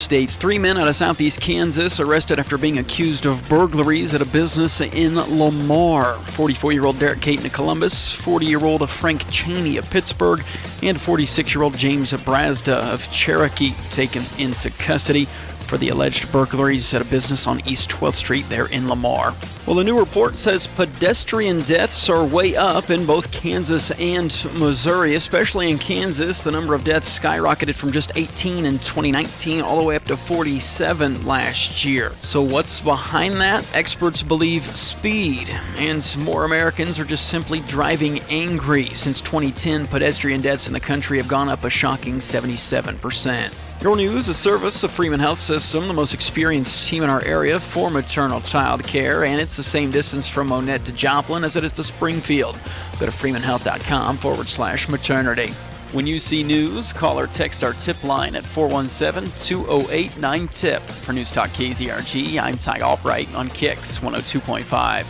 states. 3 men out of southeast Kansas arrested after being accused of burglaries at a business in Lamar. 44-year-old Derek Caton of Columbus, 40-year-old Frank Cheney of Pittsburgh, and 46-year-old James Brazda of Cherokee taken into custody for the alleged burglaries at a business on East 12th Street there in Lamar. Well, a new report says pedestrian deaths are way up in both Kansas and Missouri, especially in Kansas. The number of deaths skyrocketed from just 18 in 2019 all the way up to 47 last year. So what's behind that? Experts believe speed, and more Americans are just simply driving angry. Since 2010, pedestrian deaths in the country have gone up a shocking 77%. Your News, a service of Freeman Health System, the most experienced team in our area for maternal child care, and it's the same distance from Monette to Joplin as it is to Springfield. Go to freemanhealth.com/maternity. When you see news, call or text our tip line at 417-208-9TIP. For News Talk KZRG, I'm Ty Albright on KIX 102.5.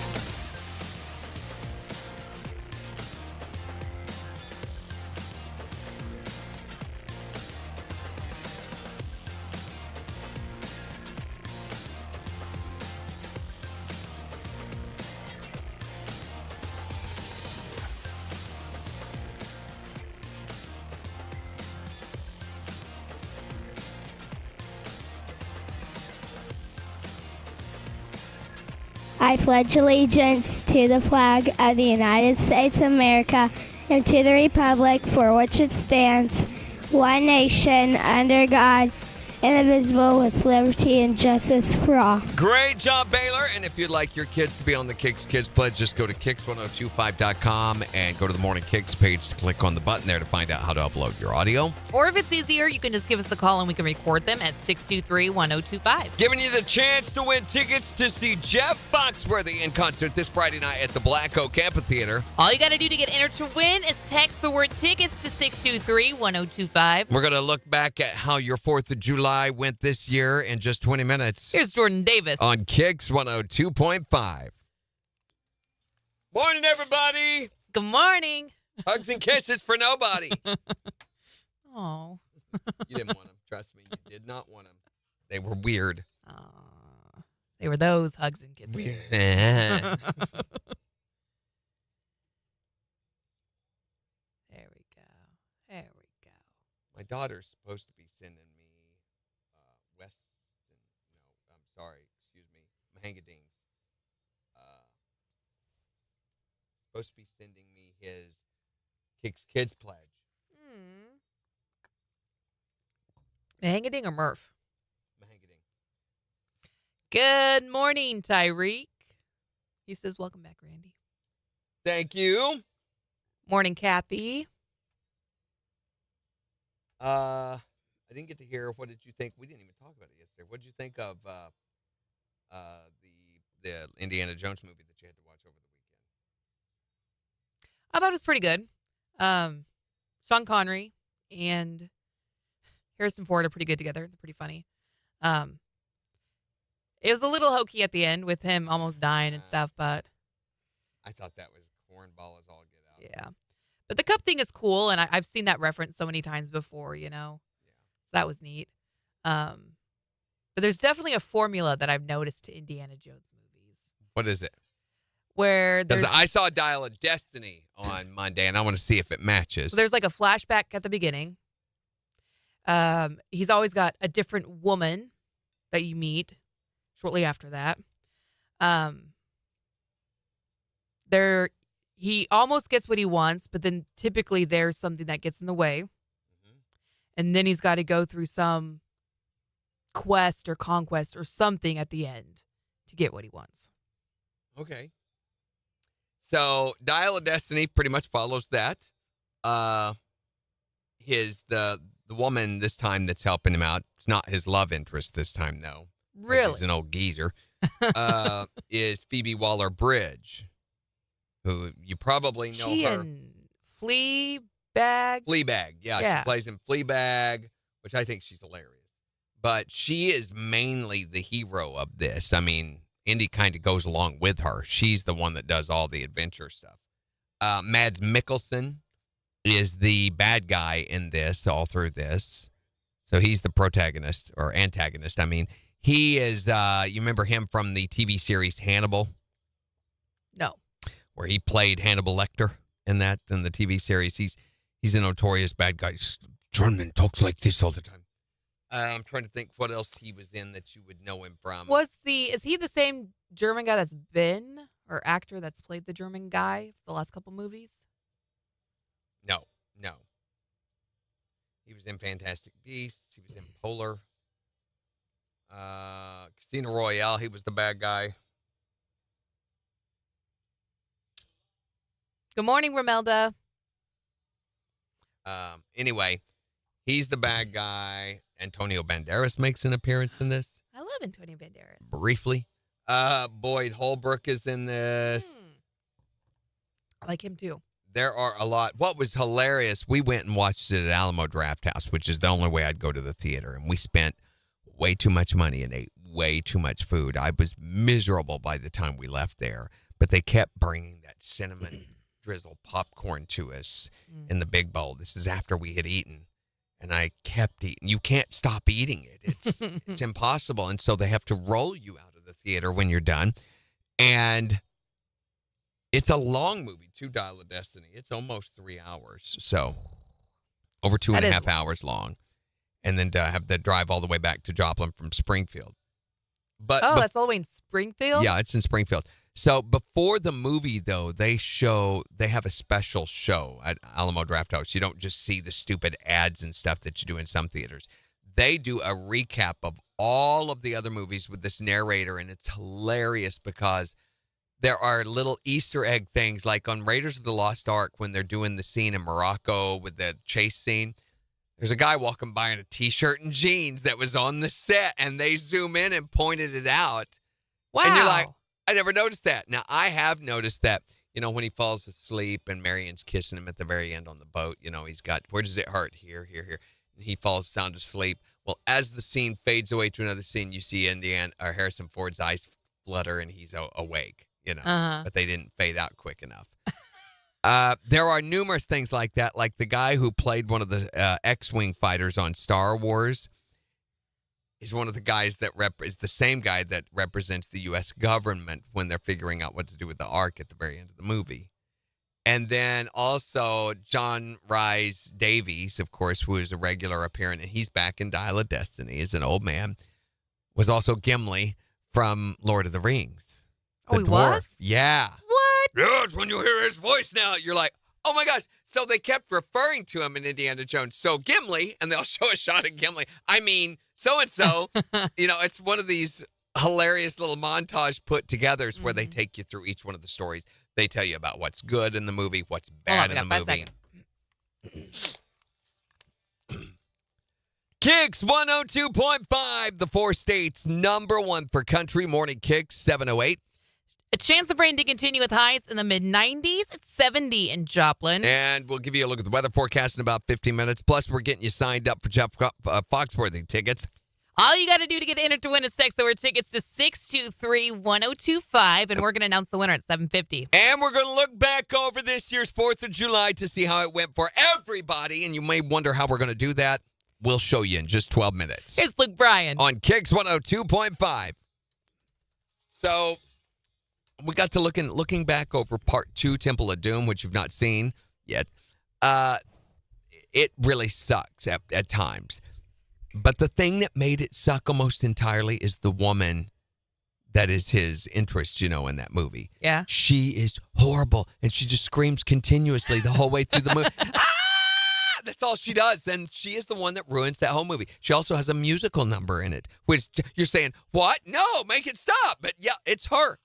I pledge allegiance to the flag of the United States of America and to the republic for which it stands, one nation, under God, indivisible, with liberty and justice for all. Great job, Baylor. And if you'd like your kids to be on the KIX Kids Pledge, just go to KIX1025.com and go to the Morning KIX page to click on the button there to find out how to upload your audio. Or if it's easier, you can just give us a call and we can record them at 623-1025. Giving you the chance to win tickets to see Jeff Foxworthy in concert this Friday night at the Black Oak Amphitheater. All you got to do to get entered to win is text the word tickets to 623-1025. We're going to look back at how your 4th of July went this year in just 20 minutes. Here's Jordan Davis. On KIX 102.5. Morning, everybody. Good morning. Hugs and kisses for nobody. Oh. You didn't want them. Trust me, you did not want them. They were weird. They were those hugs and kisses. Weird. There we go. There we go. My daughter's supposed to be sending me Mahangadines. Supposed to be sending me his KIX Kids Pledge. Mahangading or Murph? Mahangading. Good morning, Tyreek. He says, welcome back, Randy. Thank you. Morning, Kathy. I didn't get to hear, what did you think? We didn't even talk about it yesterday. What did you think of the Indiana Jones movie that you had to watch over the weekend? I thought it was pretty good. Sean Connery and Harrison Ford are pretty good together. They're pretty funny. It was a little hokey at the end with him almost dying and stuff, but I thought that was cornball as all get out. Yeah. But the cup thing is cool, and I've seen that reference so many times before, you know. Yeah. That was neat. But there's definitely a formula that I've noticed to Indiana Jones movies. What is it? Where because I saw Dial of Destiny on Monday, and I want to see if it matches. There's like a flashback at the beginning. He's always got a different woman that you meet shortly after that. He almost gets what he wants, but then typically there's something that gets in the way. Mm-hmm. And then he's got to go through some quest or conquest or something at the end to get what he wants. Okay. So Dial of Destiny pretty much follows that. The woman this time that's helping him out, it's not his love interest this time, though. Really? He's an old geezer. Is Phoebe Waller-Bridge, who you probably know she her. In Fleabag? Fleabag, yeah. She plays in Fleabag, which I think she's hilarious. But she is mainly the hero of this. I mean, Indy kind of goes along with her. She's the one that does all the adventure stuff. Mads Mikkelsen is the bad guy in this, all through this. So he's the protagonist or antagonist. I mean, he is, you remember him from the TV series Hannibal? No. Where he played Hannibal Lecter in the TV series. He's a notorious bad guy. German talks like this all the time. I'm trying to think what else he was in that you would know him from. Is he the same German guy that's been, or actor that's played the German guy the last couple movies? No. He was in Fantastic Beasts. He was in Polar. Casino Royale, he was the bad guy. Good morning, Romelda. Anyway, he's the bad guy. Antonio Banderas makes an appearance in this. I love Antonio Banderas. Briefly. Boyd Holbrook is in this. I like him too. There are a lot. What was hilarious, we went and watched it at Alamo Drafthouse, which is the only way I'd go to the theater. And we spent way too much money and ate way too much food. I was miserable by the time we left there. But they kept bringing that cinnamon drizzle popcorn to us in the big bowl. This is after we had eaten. And I kept eating. You can't stop eating it. It's impossible. And so they have to roll you out of the theater when you're done. And it's a long movie, Dial of Destiny. It's almost 3 hours. So over 2.5 hours long. And then to have the drive all the way back to Joplin from Springfield. But that's all the way in Springfield? Yeah, it's in Springfield. So before the movie, though, they have a special show at Alamo Drafthouse. You don't just see the stupid ads and stuff that you do in some theaters. They do a recap of all of the other movies with this narrator, and it's hilarious because there are little Easter egg things, like on Raiders of the Lost Ark when they're doing the scene in Morocco with the chase scene. There's a guy walking by in a T-shirt and jeans that was on the set, and they zoom in and pointed it out. Wow. And you're like, I never noticed that. Now, I have noticed that, when he falls asleep and Marion's kissing him at the very end on the boat, he's got, where does it hurt? Here. And he falls sound asleep. Well, as the scene fades away to another scene, you see Harrison Ford's eyes flutter and he's awake, but they didn't fade out quick enough. There are numerous things like that, like the guy who played one of the X-Wing fighters on Star Wars is one of the guys that is the same guy that represents the U.S. government when they're figuring out what to do with the Ark at the very end of the movie. And then also John Rhys Davies, of course, who is a regular appearance, and he's back in Dial of Destiny as an old man, was also Gimli from Lord of the Rings. Oh, he was? Yeah. What? Yes, when you hear his voice now, you're like, oh my gosh. So they kept referring to him in Indiana Jones. So Gimli, and they'll show a shot of Gimli. I mean, so-and-so, it's one of these hilarious little montage put togethers where they take you through each one of the stories. They tell you about what's good in the movie, what's bad in the movie. KIX 102.5, the 4 states #1 for country. Morning KIX 708. A chance of rain to continue with highs in the mid-90s. It's 70 in Joplin. And we'll give you a look at the weather forecast in about 15 minutes. Plus, we're getting you signed up for Jeff Foxworthy tickets. All you got to do to get entered to win is text the word tickets to 623-1025, and we're going to announce the winner at 7:50. And we're going to look back over this year's 4th of July to see how it went for everybody. And you may wonder how we're going to do that. We'll show you in just 12 minutes. Here's Luke Bryan. On KIX 102.5. So we got to looking back over part 2, Temple of Doom, which you've not seen yet. It really sucks at times. But the thing that made it suck almost entirely is the woman that is his interest, in that movie. Yeah. She is horrible, and she just screams continuously the whole way through the movie. That's all she does, and she is the one that ruins that whole movie. She also has a musical number in it, which you're saying, what? No, make it stop. But yeah, it's her.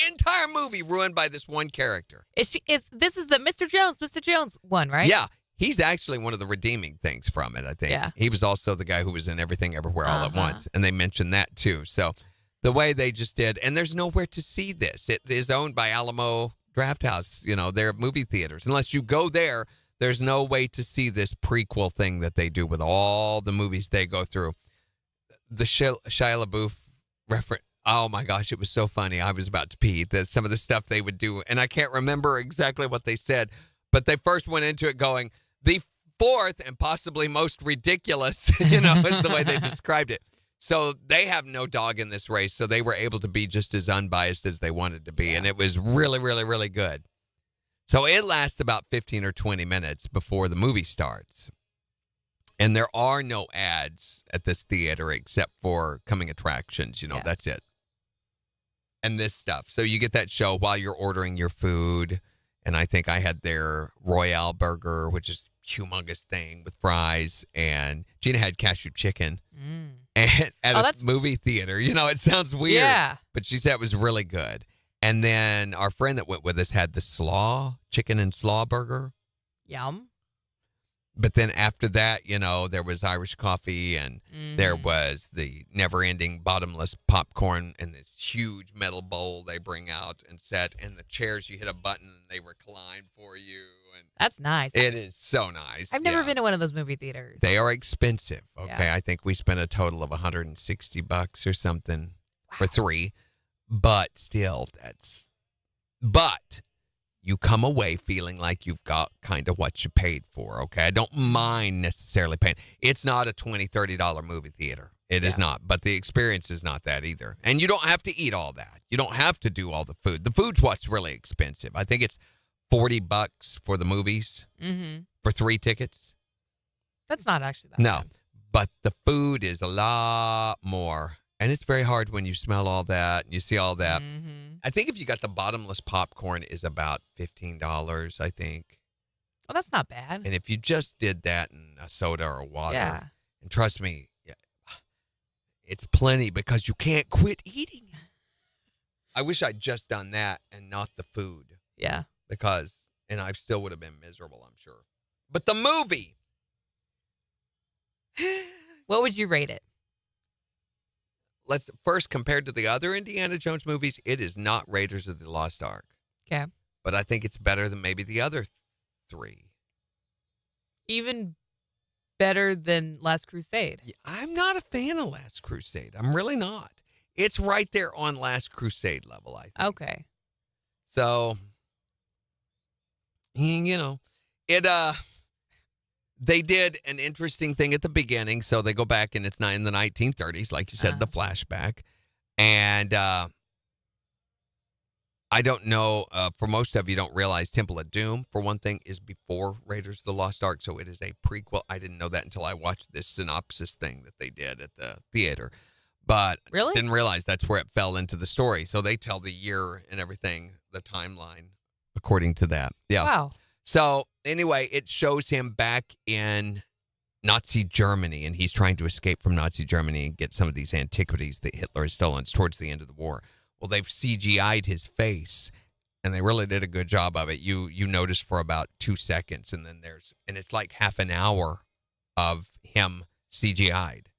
Entire movie ruined by this one character. This is the Mr. Jones one, right? Yeah. He's actually one of the redeeming things from it, I think. Yeah. He was also the guy who was in Everything Everywhere All at Once, and they mentioned that too. So the way they just did, and there's nowhere to see this. It is owned by Alamo Drafthouse, their movie theaters. Unless you go there, there's no way to see this prequel thing that they do with all the movies they go through. The Shia LaBeouf reference. Oh my gosh, it was so funny. I was about to pee. Some of the stuff they would do, and I can't remember exactly what they said, but they first went into it going, the fourth and possibly most ridiculous, is the way they described it. So they have no dog in this race, so they were able to be just as unbiased as they wanted to be, and it was really, really, really good. So it lasts about 15 or 20 minutes before the movie starts. And there are no ads at this theater except for coming attractions. That's it. And this stuff. So you get that show while you're ordering your food. And I think I had their Royale burger, which is a humongous thing with fries. And Gina had cashew chicken at a movie theater. It sounds weird. Yeah. But she said it was really good. And then our friend that went with us had the slaw, chicken and slaw burger. Yum. But then after that, there was Irish coffee and there was the never-ending bottomless popcorn in this huge metal bowl they bring out and set. And the chairs, you hit a button and they recline for you. And that's nice. It is so nice. I've never been to one of those movie theaters. They are expensive. Okay, Yeah. I think we spent a total of $160 or something for 3. But still, but you come away feeling like you've got kind of what you paid for, okay? I don't mind necessarily paying. It's not a $20, $30 movie theater. It is not, but the experience is not that either. And you don't have to eat all that. You don't have to do all the food. The food's what's really expensive. I think it's $40 for the movies for 3 tickets. That's not actually that No, bad. but the food is a lot more. And it's very hard when you smell all that and you see all that. I think if you got the bottomless popcorn is about $15, I think. Well, that's not bad. And if you just did that in a soda or water, and trust me, it's plenty because you can't quit eating. I wish I'd just done that and not the food. Yeah. And I still would have been miserable, I'm sure. But the movie. What would you rate it? Let's first, compared to the other Indiana Jones movies, it is not Raiders of the Lost Ark. Okay. But I think it's better than maybe the other 3. Even better than Last Crusade. I'm not a fan of Last Crusade. I'm really not. It's right there on Last Crusade level, I think. Okay. So, they did an interesting thing at the beginning. So they go back and it's not in the 1930s, like you said, the flashback. And I don't know, for most of you don't realize Temple of Doom, for one thing, is before Raiders of the Lost Ark. So it is a prequel. I didn't know that until I watched this synopsis thing that they did at the theater. But really? Didn't realize that's where it fell into the story. So they tell the year and everything, the timeline, according to that. Yeah. Wow. So anyway, it shows him back in Nazi Germany, and he's trying to escape from Nazi Germany and get some of these antiquities that Hitler has stolen. It's towards the end of the war. Well, they've CGI'd his face, and they really did a good job of it. You notice for about 2 seconds, and then it's like half an hour of him CGI'd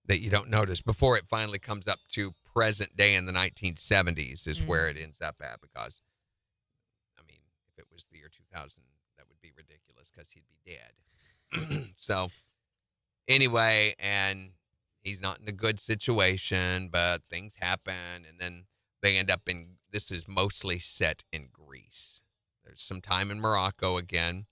that you don't notice before it finally comes up to present day in the 1970s is where it ends up at, because if it was the year 2000, that would be ridiculous because he'd be dead. So anyway, and he's not in a good situation, but things happen. And then they end up this is mostly set in Greece. There's some time in Morocco again,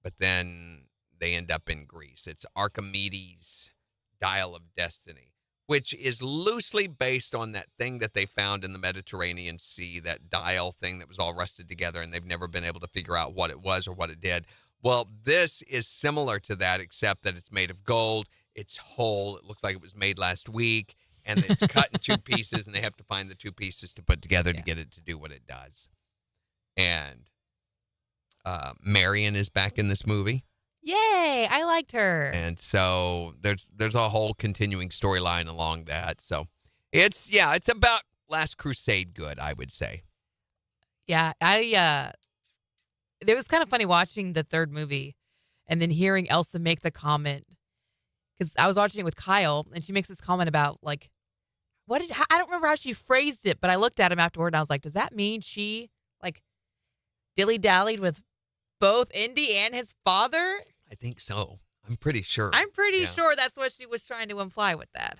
but then they end up in Greece. It's Archimedes' Dial of Destiny, which is loosely based on that thing that they found in the Mediterranean Sea, that dial thing that was all rusted together, and they've never been able to figure out what it was or what it did. Well, this is similar to that, except that it's made of gold. It's whole. It looks like it was made last week, and it's cut in 2 pieces, and they have to find the 2 pieces to put together to get it to do what it does. And Marion is back in this movie. Yay, I liked her. And so there's a whole continuing storyline along that. So it's about Last Crusade good, I would say. Yeah, it was kind of funny watching the third movie and then hearing Elsa make the comment, because I was watching it with Kyle and she makes this comment about like, I don't remember how she phrased it, but I looked at him afterward and I was like, does that mean she like dilly-dallied with both Indy and his father? I think so. I'm pretty sure. I'm pretty sure that's what she was trying to imply with that.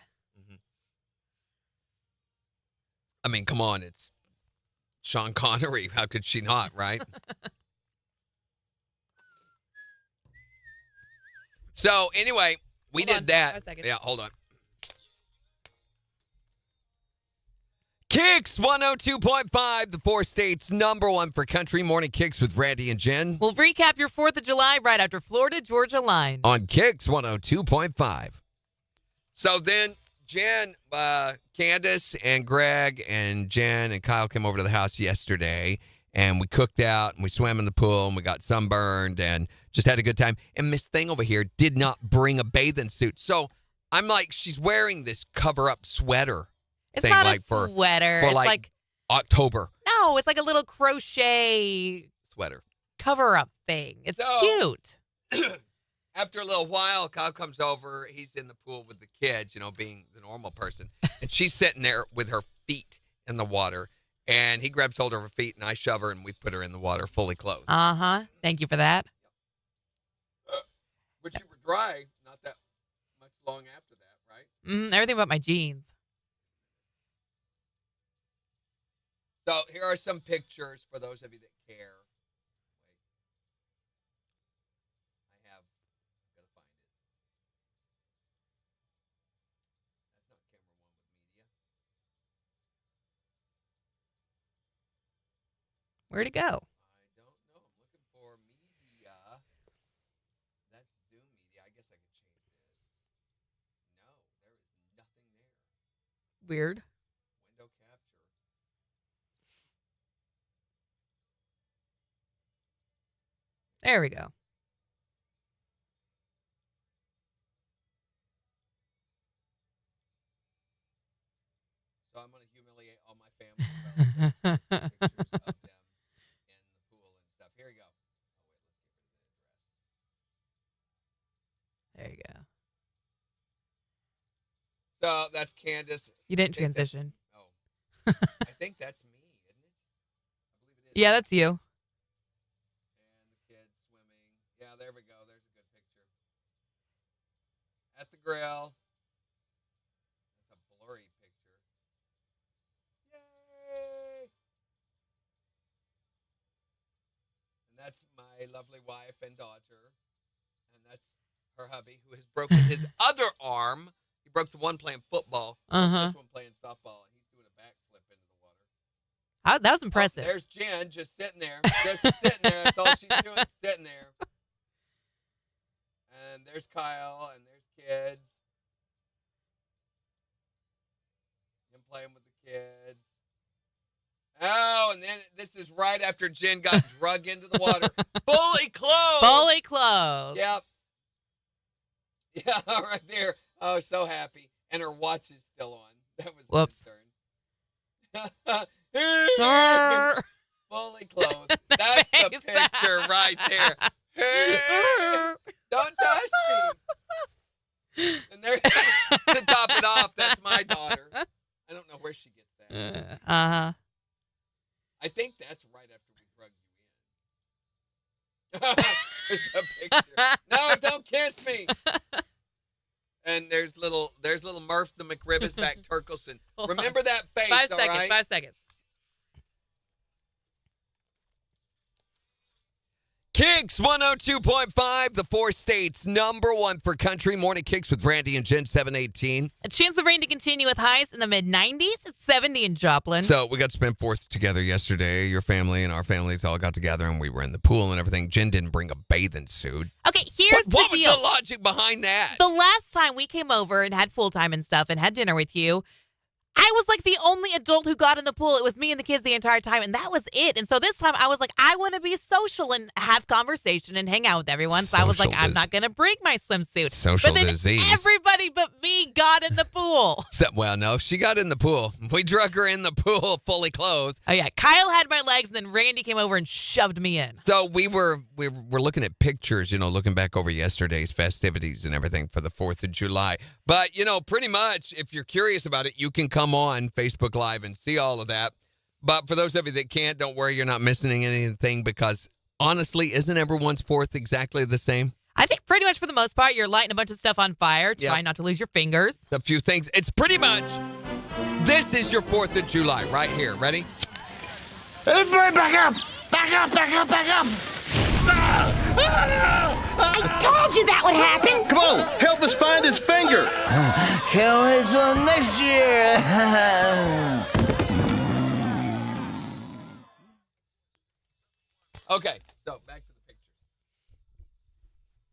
I mean, come on, it's Sean Connery. How could she not, right? So anyway, we Hold did on. that. 5 seconds. Yeah, hold on. KIX 102.5, the 4 states number 1 for country. Morning KIX with Randy and Jen. We'll recap your 4th of July right after Florida Georgia line. On KIX 102.5. So then Jen, Candace and Greg and Jen and Kyle came over to the house yesterday, and we cooked out and we swam in the pool and we got sunburned and just had a good time. And Miss Thing over here did not bring a bathing suit. So I'm like, she's wearing this cover-up sweater. It's thing, not like a sweater. For it's like October no, it's like a little crochet sweater. cover-up thing. It's So- cute. After a little while, Kyle comes over. He's in the pool with the kids, being the normal person. And she's sitting there with her feet in the water. And he grabs hold of her feet, and I shove her, and we put her in the water fully clothed. Uh-huh. Thank you for that. But you were dry not that much long after that, right? Everything but my jeans. So here are some pictures for those of you that care. Wait. I've got to find it. That's not camera 1 with media. Where'd it go? I don't know. I'm looking for media. That's Zoom media. I guess I could change this. No, there is nothing there. Weird. Window capture. There we go. So I'm going to humiliate all my family. Pictures of them in the pool and stuff. Here we go. Oh, wait, let's get rid of the address. There you go. So that's Candace. You didn't I think that- transition. Oh. I think that's me, isn't it? I believe it is. Yeah, that's you. And the kids swimming. Yeah, there we go. There's a good picture. At the grill. That's a blurry picture. Yay! And that's my lovely wife and daughter. And that's her hubby, who has broken his other arm. He broke the one playing football. Uh-huh. This one playing softball. And he's doing a backflip into the water. That was impressive. Oh, there's Jen just sitting there. Just sitting there. That's all she's doing, sitting there. And there's Kyle, and there's kids. Him playing with the kids. Oh, and then this is right after Jen got drug into the water. Fully clothed. Fully clothed. Yep. Yeah, right there. Oh, so happy. And her watch is still on. That was Whoops. a concern. Fully clothed. That's the face. picture right there. Don't touch me. And there, to top it off, that's my daughter. I don't know where she gets that. Uh-huh. I think that's right after we drug you in. There's a picture. No, don't kiss me. And there's little Murph the McRibis back Turkelson. Remember that face, 5 all seconds. right? 5 seconds. KIX 102.5, the 4 states number 1 for country. Morning KIX with Randy and Jen, 718. A chance of rain to continue with highs in the mid-90s. It's 70 in Joplin. So we got to spend 4th together yesterday. Your family and our families all got together, and we were in the pool and everything. Jen didn't bring a bathing suit. Okay, here's What the was deal. the logic behind that? The last time we came over and had full time and stuff and had dinner with you, I was like the only adult who got in the pool. It was me and the kids the entire time, and that was it. And so this time I was like, I want to be social and have conversation and hang out with everyone. So I was like, I'm not going to bring my swimsuit. Social but then disease. everybody but me got in the pool. Well, no, she got in the pool. We drug her in the pool fully clothed. Oh, yeah. Kyle had my legs, and then Randy came over and shoved me in. So we were looking at pictures, looking back over yesterday's festivities and everything for the 4th of July. But, pretty much, if you're curious about it, you can come on Facebook Live and see all of that. But for those of you that can't, don't worry, you're not missing anything because, honestly, isn't everyone's 4th exactly the same? I think pretty much for the most part, you're lighting a bunch of stuff on fire, Yep. trying not to lose your fingers. A few things. It's pretty much, this is your 4th of July right here. Ready? Everybody back up! Back up, back up, back up! I told you that would happen! Come on, help us find his finger. Can't wait till next year. Okay, so back to the pictures.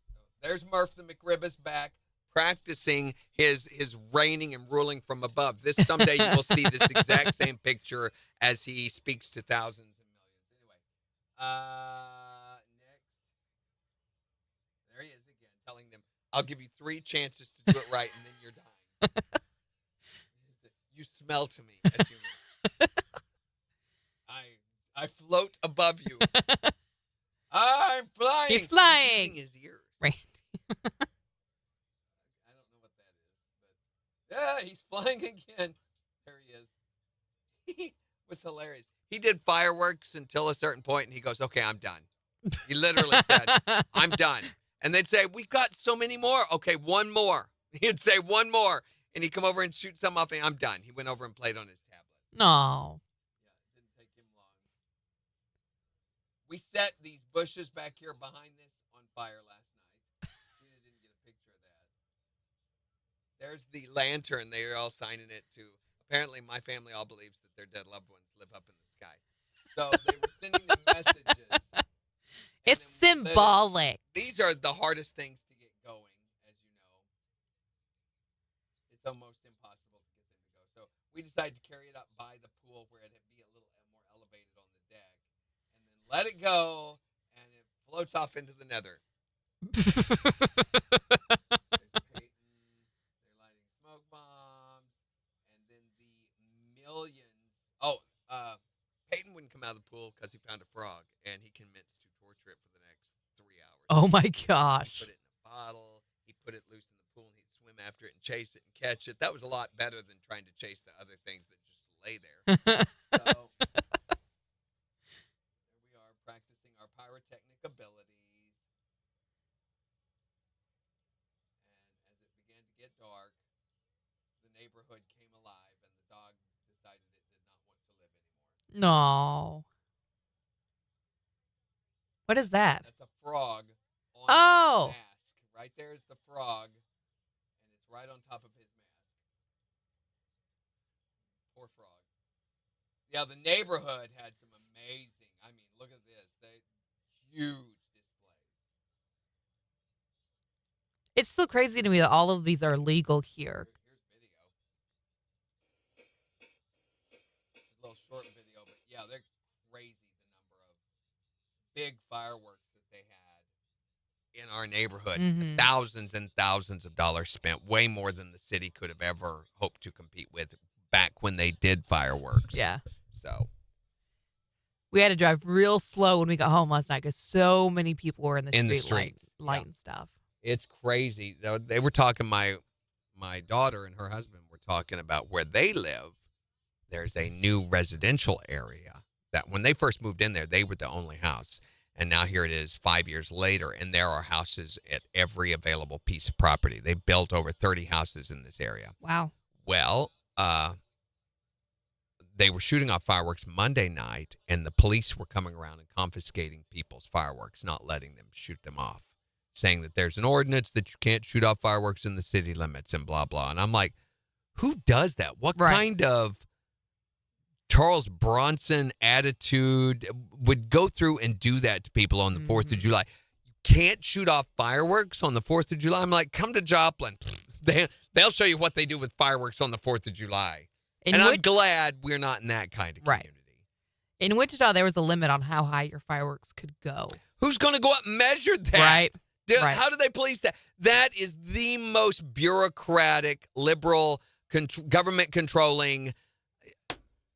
So there's Murph the McRibis back practicing his reigning and ruling from above. This someday you will see this exact same picture as he speaks to thousands and millions. Anyway, next, there he is again, telling them, "I'll give you 3 chances to do it right, and then you're dying." You smell to me as human. I float above you. I'm flying. He's flying. He's using his ears. Right. I don't know what that is, but yeah, he's flying again. There he is. He was hilarious. He did fireworks until a certain point, and he goes, "Okay, I'm done." He literally said, "I'm done." And they'd say, "We've got so many more." "Okay, one more." He'd say, "One more," and he'd come over and shoot some off, and I'm done. He went over and played on his tablet. No. Yeah, it didn't take him long. We set these bushes back here behind this on fire last night. Gina didn't get a picture of that. There's the lantern. They're all signing it to. Apparently, my family all believes that their dead loved ones live up in the sky. So they were sending them messages. It's symbolic. These are the hardest things to get going, as you know. It's almost impossible to get them to go. So we decided to carry it up by the pool where it'd be a little more elevated on the deck, and then let it go, and it floats off into the nether. There's Peyton. They're lighting smoke bombs, and then the millions. Oh, Peyton wouldn't come out of the pool because he found a frog, and he convinced to torture it for the next 3 hours. Oh my He gosh. put it in a bottle. He put it loose in the pool, and he'd swim after it and chase it and catch it. That was a lot better than trying to chase the other things that just lay there. So there we are practicing our pyrotechnic abilities. And as it began to get dark, the neighborhood came alive, and the dog decided it did not want to live anymore. No. What is that? That's a frog on Oh. his mask. Right there is the frog, and it's right on top of his mask. Poor frog. Yeah, the neighborhood had some amazing, I mean, look at this. Huge displays. It's still crazy to me that all of these are legal here. Here's video. It's a little short video, but yeah, they're crazy the number of big fireworks that they had in our neighborhood. Mhm. Thousands and thousands of dollars spent, way more than the city could have ever hoped to compete with back when they did fireworks. Yeah. So We had to drive real slow when we got home last night because so many people were in the street lighting stuff. it's crazy. They were talking, my daughter and her husband were talking about where they live. There's a new residential area that when they first moved in there, they were the only house. And now here it is 5 years later, and there are houses at every available piece of property. They built over 30 houses in this area. Wow. Well, they were shooting off fireworks Monday night, and the police were coming around and confiscating people's fireworks, not letting them shoot them off, saying that there's an ordinance that you can't shoot off fireworks in the city limits and blah, blah. And I'm like, who does that? What kind of Charles Bronson attitude would go through and do that to people on the 4th of July? You can't shoot off fireworks on the 4th of July? I'm like, come to Joplin. They'll show you what they do with fireworks on the 4th of July. And I'm glad we're not in that kind of community. In Wichita, there was a limit on how high your fireworks could go. Who's going to go out and measure that? Right. How do they police that? That is the most bureaucratic, liberal, government controlling.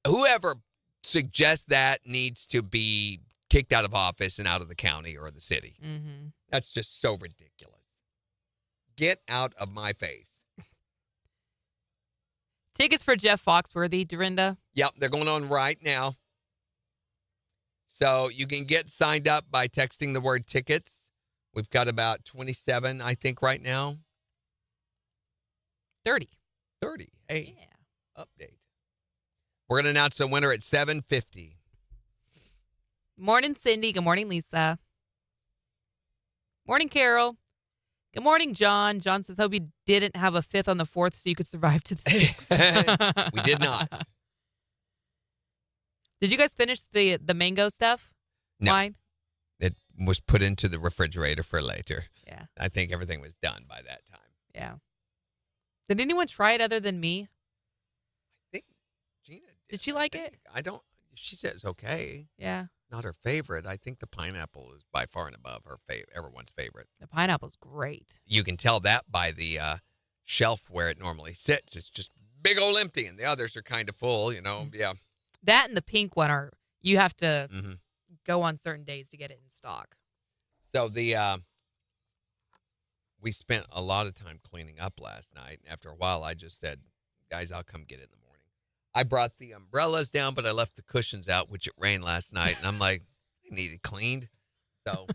Whoever suggests that needs to be kicked out of office and out of the county or the city. Mm-hmm. That's just so ridiculous. Get out of my face. Tickets for Jeff Foxworthy, Dorinda. Yep, they're going on right now. So you can get signed up by texting the word tickets. We've got about 27, I think, right now. 30. Hey, Yeah. update. We're going to announce the winner at 7:50. Morning, Cindy. Good morning, Lisa. Morning, Carol. Good morning, John. John says, hope you didn't have a 5th on the 4th so you could survive to the 6th. We did not. Did you guys finish the mango stuff? No. Wine? It was put into the refrigerator for later. Yeah. I think everything was done by that time. Yeah. Did anyone try it other than me? I think Gina did. Did she like it? I don't. She said it's okay. Yeah. Not her favorite. I think the pineapple is by far and above everyone's favorite. The pineapple's great. You can tell that by the shelf where it normally sits. It's just big old empty, and the others are kind of full, Yeah. That and the pink one you have to go on certain days to get it in stock. So we spent a lot of time cleaning up last night. And after a while, I just said, guys, I'll come get it in the morning. I brought the umbrellas down, but I left the cushions out, which it rained last night. And I'm like, they needed cleaned. So.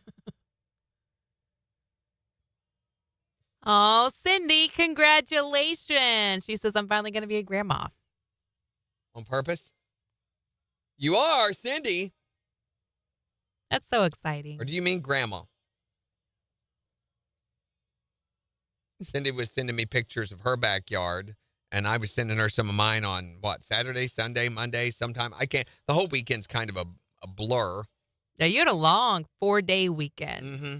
Oh, Cindy, congratulations. She says, I'm finally going to be a grandma. On purpose? You are, Cindy. That's so exciting. Or do you mean grandma? Cindy was sending me pictures of her backyard, and I was sending her some of mine on, Saturday, Sunday, Monday, sometime. I can't. The whole weekend's kind of a blur. Yeah, you had a long 4-day weekend. Mm-hmm.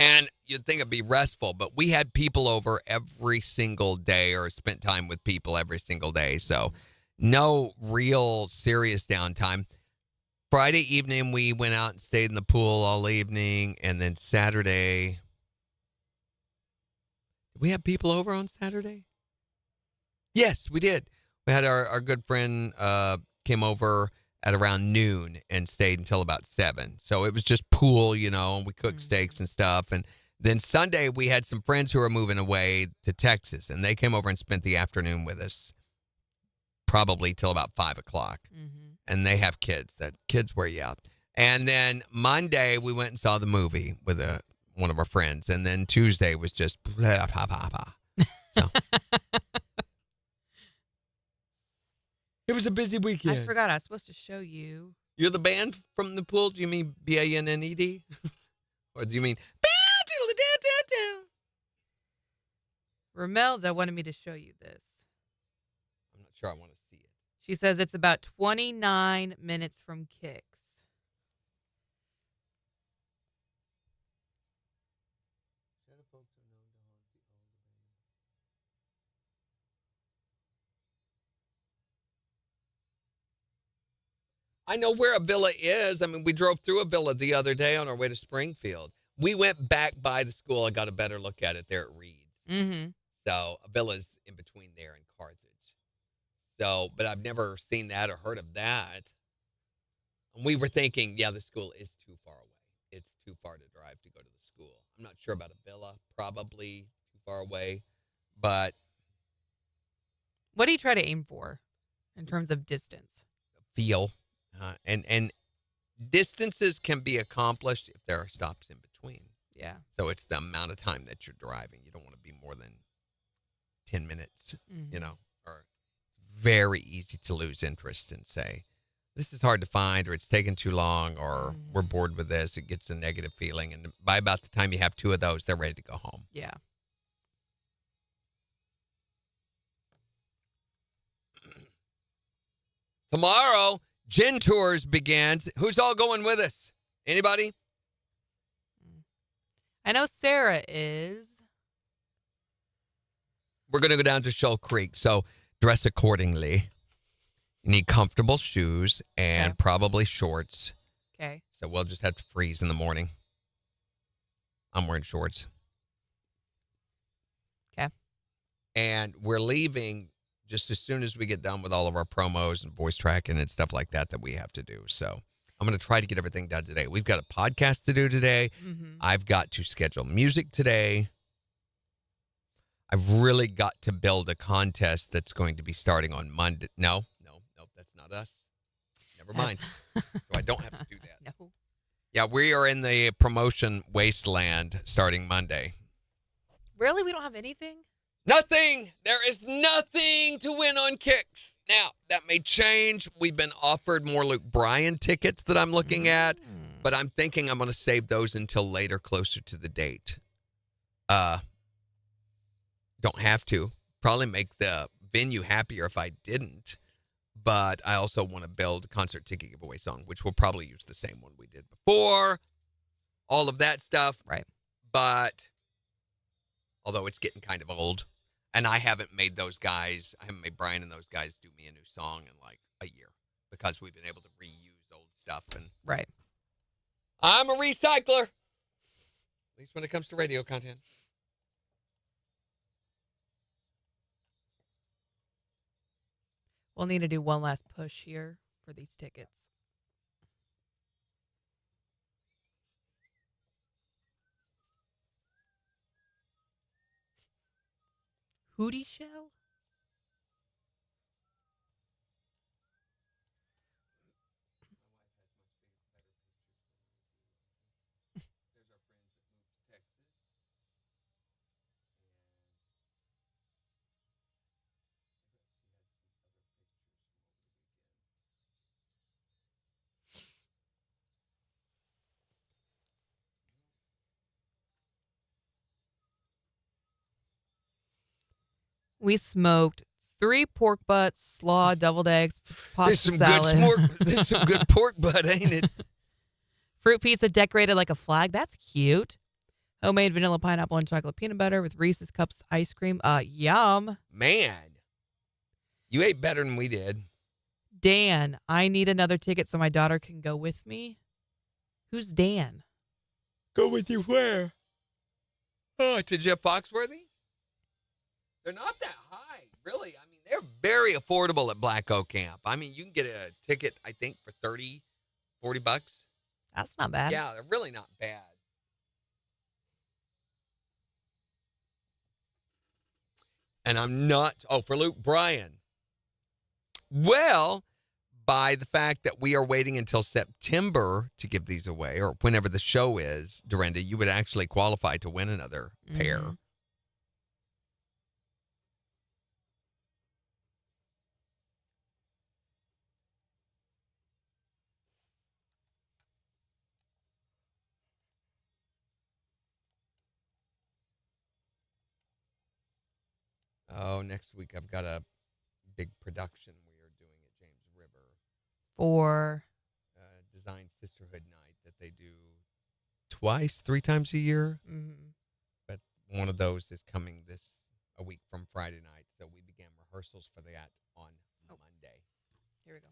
And you'd think it'd be restful, but we had people over every single day or spent time with people every single day. So no real serious downtime. Friday evening, we went out and stayed in the pool all evening. And then Saturday, did we have people over on Saturday? Yes, we did. We had our good friend came over at around noon and stayed until about 7. So it was just pool, and we cooked steaks and stuff. And then Sunday, we had some friends who were moving away to Texas, and they came over and spent the afternoon with us, probably till about 5 o'clock. And they have kids. That kids wear you out. And then Monday, we went and saw the movie with one of our friends. And then Tuesday was just blah, blah, blah, blah. So it was a busy weekend. I forgot I was supposed to show you. You're the band from the pool? Do you mean BANNED? Or do you mean Romelda wanted me to show you this. I'm not sure I want to see it. She says it's about 29 minutes from KIX. I know where a villa is. I mean, we drove through a villa the other day on our way to Springfield. We went back by the school. I got a better look at it there at Reed's. Mm-hmm. So a villa's in between there and Carthage. So, but I've never seen that or heard of that. And we were thinking, the school is too far away. It's too far to drive to go to the school. I'm not sure about a villa. Probably too far away. But what do you try to aim for in terms of distance? Feel. And distances can be accomplished if there are stops in between. Yeah. So it's the amount of time that you're driving. You don't want to be more than 10 minutes, or very easy to lose interest and say, this is hard to find, or it's taken too long, or we're bored with this. It gets a negative feeling. And by about the time you have 2 of those, they're ready to go home. Yeah. Tomorrow, Gin Tours begins. Who's all going with us? Anybody? I know Sarah is. We're going to go down to Shoal Creek, so dress accordingly. You need comfortable shoes and probably shorts. Okay. So we'll just have to freeze in the morning. I'm wearing shorts. Okay. And we're leaving just as soon as we get done with all of our promos and voice tracking and stuff like that we have to do. So I'm going to try to get everything done today. We've got a podcast to do today. I've got to schedule music today. I've really got to build a contest that's going to be starting on Monday. No, that's not us. Never mind. So I don't have to do that. No. Yeah, we are in the promotion wasteland starting Monday. Really? We don't have anything? Nothing. There is nothing to win on KIX. Now, that may change. We've been offered more Luke Bryan tickets that I'm looking at. But I'm thinking I'm going to save those until later, closer to the date. Don't have to. Probably make the venue happier if I didn't. But I also want to build a concert ticket giveaway song, which we'll probably use the same one we did before. All of that stuff. Right. But although it's getting kind of old, and I haven't made Brian and those guys do me a new song in like a year because we've been able to reuse old stuff. And Right. I'm a recycler, at least when it comes to radio content. We'll need to do one last push here for these tickets. Hootie Shell? We smoked 3 pork butts, slaw, deviled eggs, pasta salad. There's some good pork butt, ain't it? Fruit pizza decorated like a flag. That's cute. Homemade vanilla pineapple and chocolate peanut butter with Reese's Cups ice cream. Yum. Man, you ate better than we did. Dan, I need another ticket so my daughter can go with me. Who's Dan? Go with you where? Oh, to Jeff Foxworthy? They're not that high, really. I mean, they're very affordable at Black Oak Camp. I mean, you can get a ticket, I think, for $30, $40. That's not bad. Yeah, they're really not bad. And I'm not, for Luke Bryan. Well, by the fact that we are waiting until September to give these away, or whenever the show is, Dorinda, you would actually qualify to win another pair. Oh, next week I've got a big production we are doing at James River. For Design Sisterhood Night that they do 3 times a year. Mm-hmm. But one of those is coming a week from Friday night. So we began rehearsals for that on Monday. Here we go.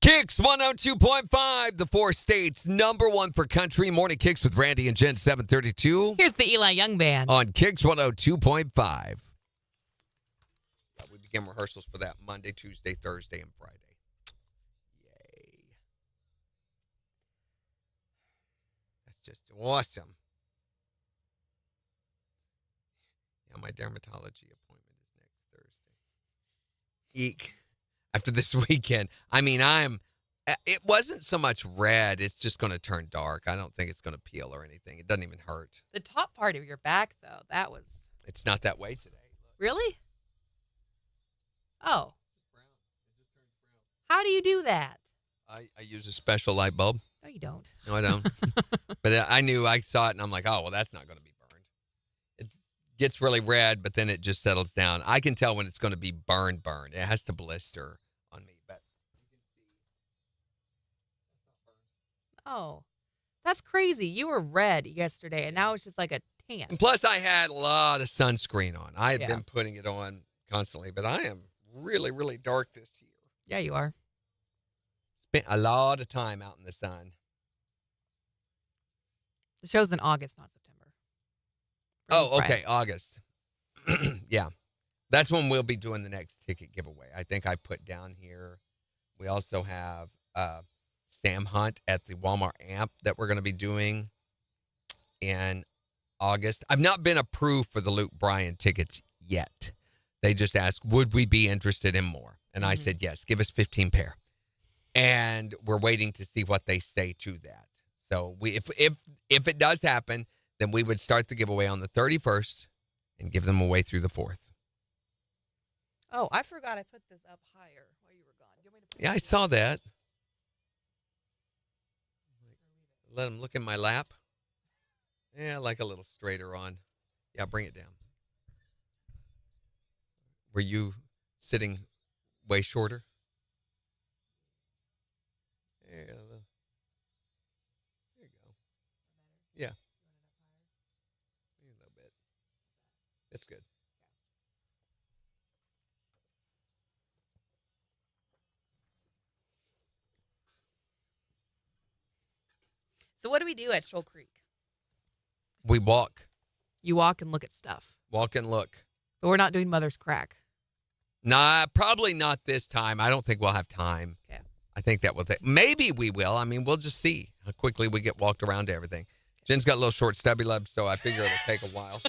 KIX 102.5, the 4 states, #1 for country. Morning KIX with Randy and Jen, 732. Here's the Eli Young Band. On KIX 102.5. We begin rehearsals for that Monday, Tuesday, Thursday, and Friday. Yay. That's just awesome. Yeah, my dermatology appointment is next Thursday. Eek. After this weekend. I mean, it wasn't so much red. It's just going to turn dark. I don't think it's going to peel or anything. It doesn't even hurt. The top part of your back, though, that was... It's not that way today. Look. Really? Oh. How do you do that? I use a special light bulb. No, you don't. No, I don't. But I saw it, and I'm like, oh, well, that's not going to be burned. It gets really red, but then it just settles down. I can tell when it's going to be burned. It has to blister on me, but you can see. Oh, that's crazy. You were red yesterday, and now it's just like a tan. And plus, I had a lot of sunscreen on. I had been putting it on constantly, but I am really, really dark this year. Yeah, you are. Spent a lot of time out in the sun. The show's in August, not September. Oh, okay, August. Yeah. That's when we'll be doing the next ticket giveaway. I think I put down here. We also have Sam Hunt at the Walmart Amp that we're going to be doing in August. I've not been approved for the Luke Bryan tickets yet. They just asked, would we be interested in more? And I said, yes, give us 15 pair. And we're waiting to see what they say to that. So if it does happen, then we would start the giveaway on the 31st and give them away through the 4th. Oh, I forgot I put this up higher while you were gone. Do you want me to put Yeah, I saw that. Let him look in my lap. Yeah, like a little straighter on. Yeah, bring it down. Were you sitting way shorter? There you go. Yeah. A little bit. That's good. So what do we do at Shoal Creek? We walk. You walk and look at stuff. Walk and look. But we're not doing Mother's Crack. Nah, probably not this time. I don't think we'll have time. Okay. I think that will take. Maybe we will. I mean, we'll just see how quickly we get walked around to everything. Jen's got a little short, stubby legs, so I figure it'll take a while.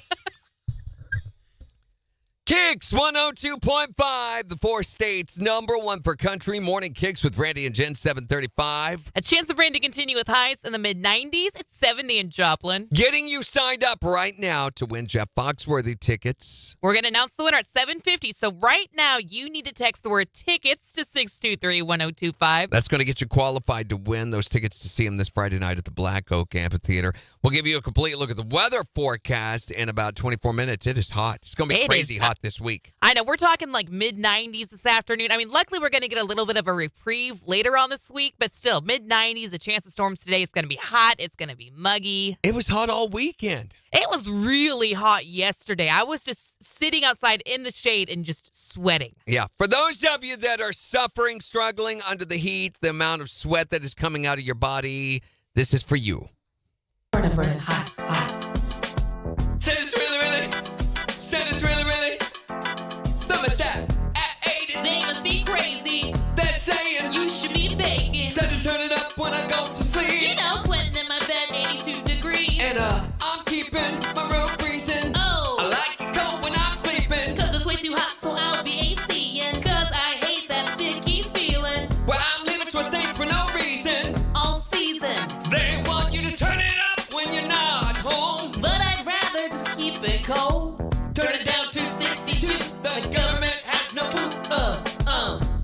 KIX 102.5, the 4 states #1 for country. Morning KIX with Randy and Jen, 735. A chance of rain to continue with highs in the mid-90s. It's 70 in Joplin. Getting you signed up right now to win Jeff Foxworthy tickets. We're going to announce the winner at 7:50. So right now, you need to text the word tickets to 623-1025. That's going to get you qualified to win those tickets to see him this Friday night at the Black Oak Amphitheater. We'll give you a complete look at the weather forecast in about 24 minutes. It is hot. It's going to be crazy hot this week. I know. We're talking like mid-90s this afternoon. I mean, luckily, we're going to get a little bit of a reprieve later on this week, but still, mid-90s, a chance of storms today. It's going to be hot. It's going to be muggy. It was hot all weekend. It was really hot yesterday. I was just sitting outside in the shade and just sweating. Yeah. For those of you that are suffering, struggling under the heat, the amount of sweat that is coming out of your body, this is for you. Burning, hot, hot. Said it's really, said it's really, thermostat at 80. They must be crazy. They're saying You should be faking. said to turn it up when I go to sleep. You know, sweating in my bed, 82 degrees. And I'm keeping my room freezing. Oh. I like it cold when I'm sleeping. Cause it's way too hot, so I'll be ACing. Cause I hate that sticky feeling. Where I'm living short things for no reason. All season. They want you to turn it up when you're not home. But I'd rather just keep it cold. Turn it down to 62. The government has no clue.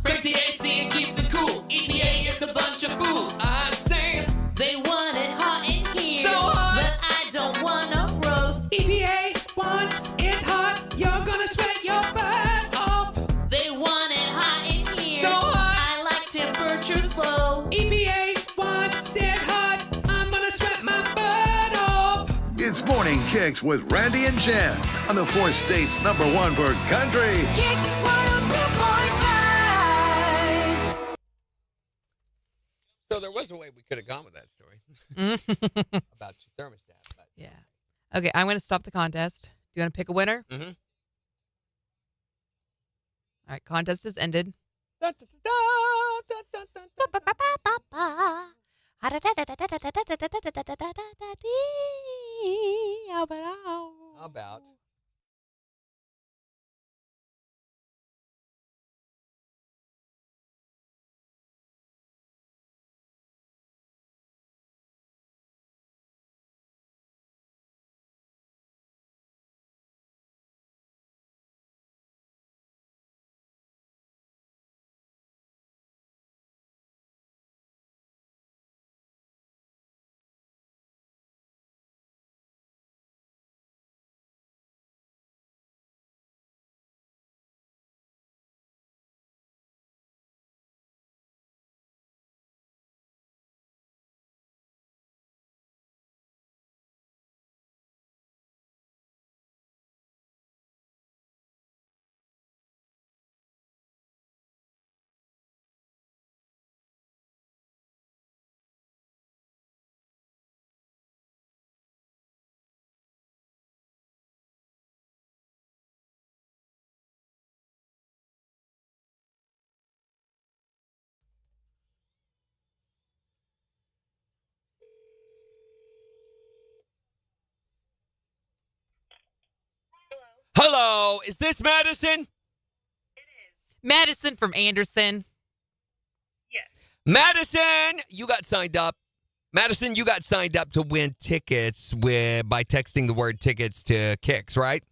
Break the AC and keep it cool. EPA is a bunch of fools. I say They want it hot in here. So hot. But I don't want to roast. EPA wants it hot. You're gonna sweat your butt off. They want it hot in here. So hot. I like temperatures low. EPA wants it hot. I'm gonna sweat my butt off. It's Morning KIX with Randy and Jen on the 4 states #1 for country. KIX 102.5. So there was a way we could have gone with that story about your thermostat. But Yeah. Okay, I'm going to stop the contest. Do you want to pick a winner? Mhm. All right, contest is ended. Da, da, da, da, da, da, da, da. How about Hello, is this Madison? Madison from Anderson. Madison, you got signed up. Madison, you got signed up to win tickets by texting the word tickets to KIX, right?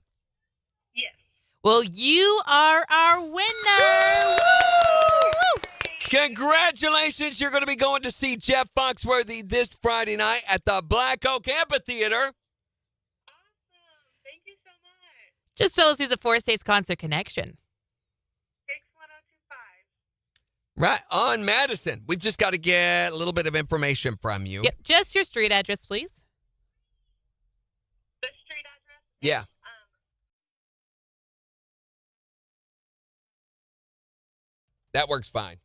Well, you are our winner. Woo! Congratulations. You're going to be going to see Jeff Foxworthy this Friday night at the Black Oak Amphitheater. Thank you so much. Just tell us he's a Four States Concert Connection. KIX 1025. Right on Madison. We've just got to get a little bit of information from you. Yep. Just your street address, please. The street address? Yeah. That works fine.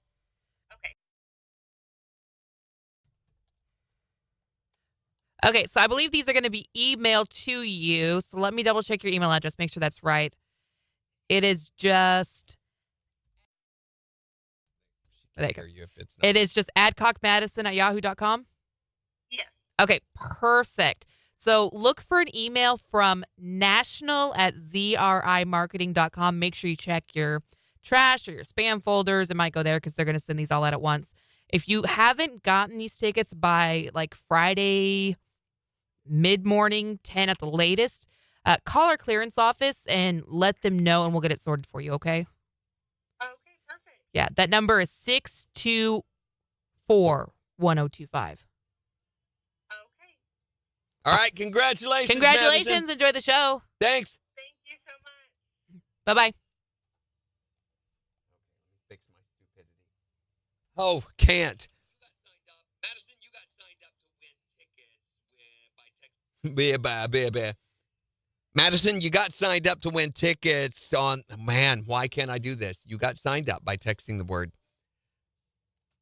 Okay, so I believe these are going to be emailed to you. So let me double check your email address, make sure that's right. It is just... There you go. It is just adcockmadison@yahoo.com? Yes. Okay, perfect. So look for an email from national@zrimarketing.com. Make sure you check your trash or your spam folders. It might go there because they're going to send these all out at once. If you haven't gotten these tickets by like Friday mid-morning, 10 at the latest, call our clearance office and let them know, and we'll get it sorted for you, okay? Okay, perfect. Yeah, that number is 624-1025. Okay. All right, congratulations. Congratulations. Madison. Enjoy the show. Thanks. Thank you so much. Bye-bye. Fix my stupidity. Oh, can't. Madison, you got signed up to win tickets by text. Madison, you got signed up to win tickets on... Man, why can't I do this? You got signed up by texting the word...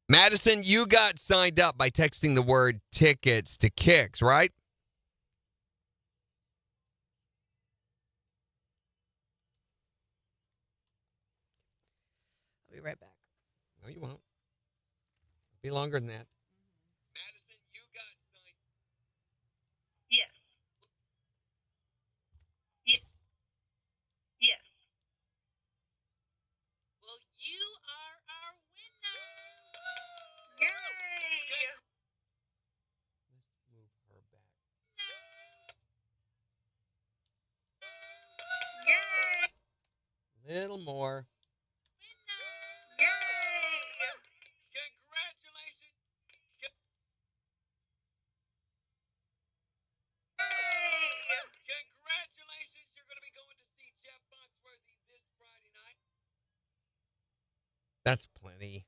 Madison, you got signed up by texting the word tickets to KIX, right? I'll be right back. No, you won't. Be longer than that. Madison, you got signed. Yes. Yes. Yes. Well, you are our winner. Yay. Let's move her back. Yay. Little more. Yay. Congratulations. Congratulations. You're going to be going to see Jeff Foxworthy this Friday night. That's plenty.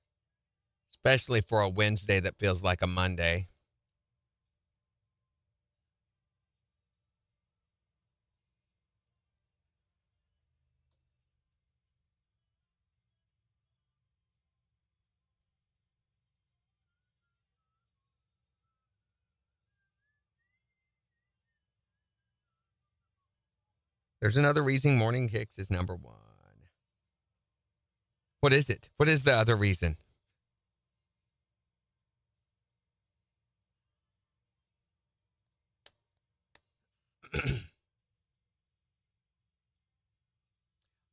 Especially for a Wednesday that feels like a Monday. There's another reason Morning Kicks is number one. What is it? What is the other reason?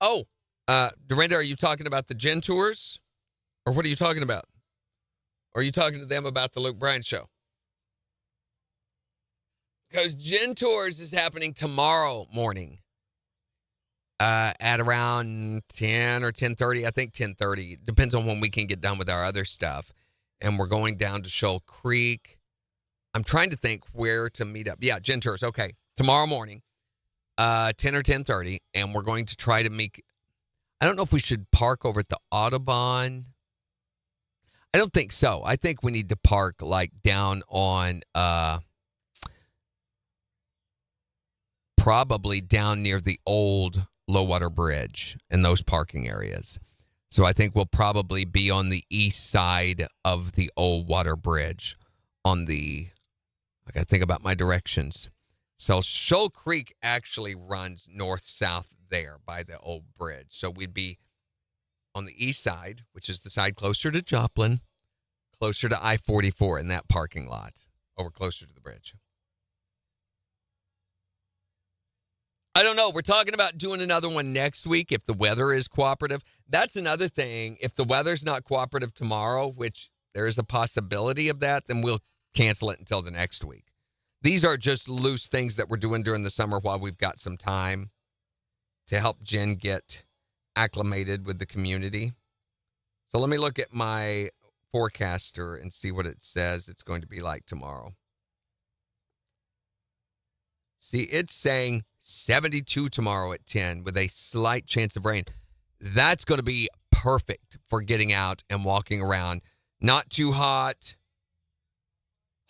Oh, Dorinda, are you talking about the Gin Tours? Or what are you talking about? Or are you talking to them about the Luke Bryan show? Because Gin Tours is happening tomorrow morning. At around 10 or 10:30, I think 10:30. Depends on when we can get done with our other stuff. And we're going down to Shoal Creek. I'm trying to think where to meet up. Yeah, Gin Tours. Okay. Tomorrow morning, 10 or 10:30. And we're going to try to make... I don't know if we should park over at the Audubon. I don't think so. I think we need to park like down on... probably down near the old low water bridge in those parking areas. So I think we'll probably be on the east side of the old water bridge on the, I got to think about my directions. So Shoal Creek actually runs north-south there by the old bridge. So we'd be on the east side, which is the side closer to Joplin, closer to I-44 in that parking lot, over closer to the bridge. I don't know. We're talking about doing another one next week if the weather is cooperative. That's another thing. If the weather's not cooperative tomorrow, which there is a possibility of that, then we'll cancel it until the next week. These are just loose things that we're doing during the summer while we've got some time to help Jen get acclimated with the community. So let me look at my forecaster and see what it says it's going to be like tomorrow. See, it's saying 72 tomorrow at 10 with a slight chance of rain. That's going to be perfect for getting out and walking around. Not too hot.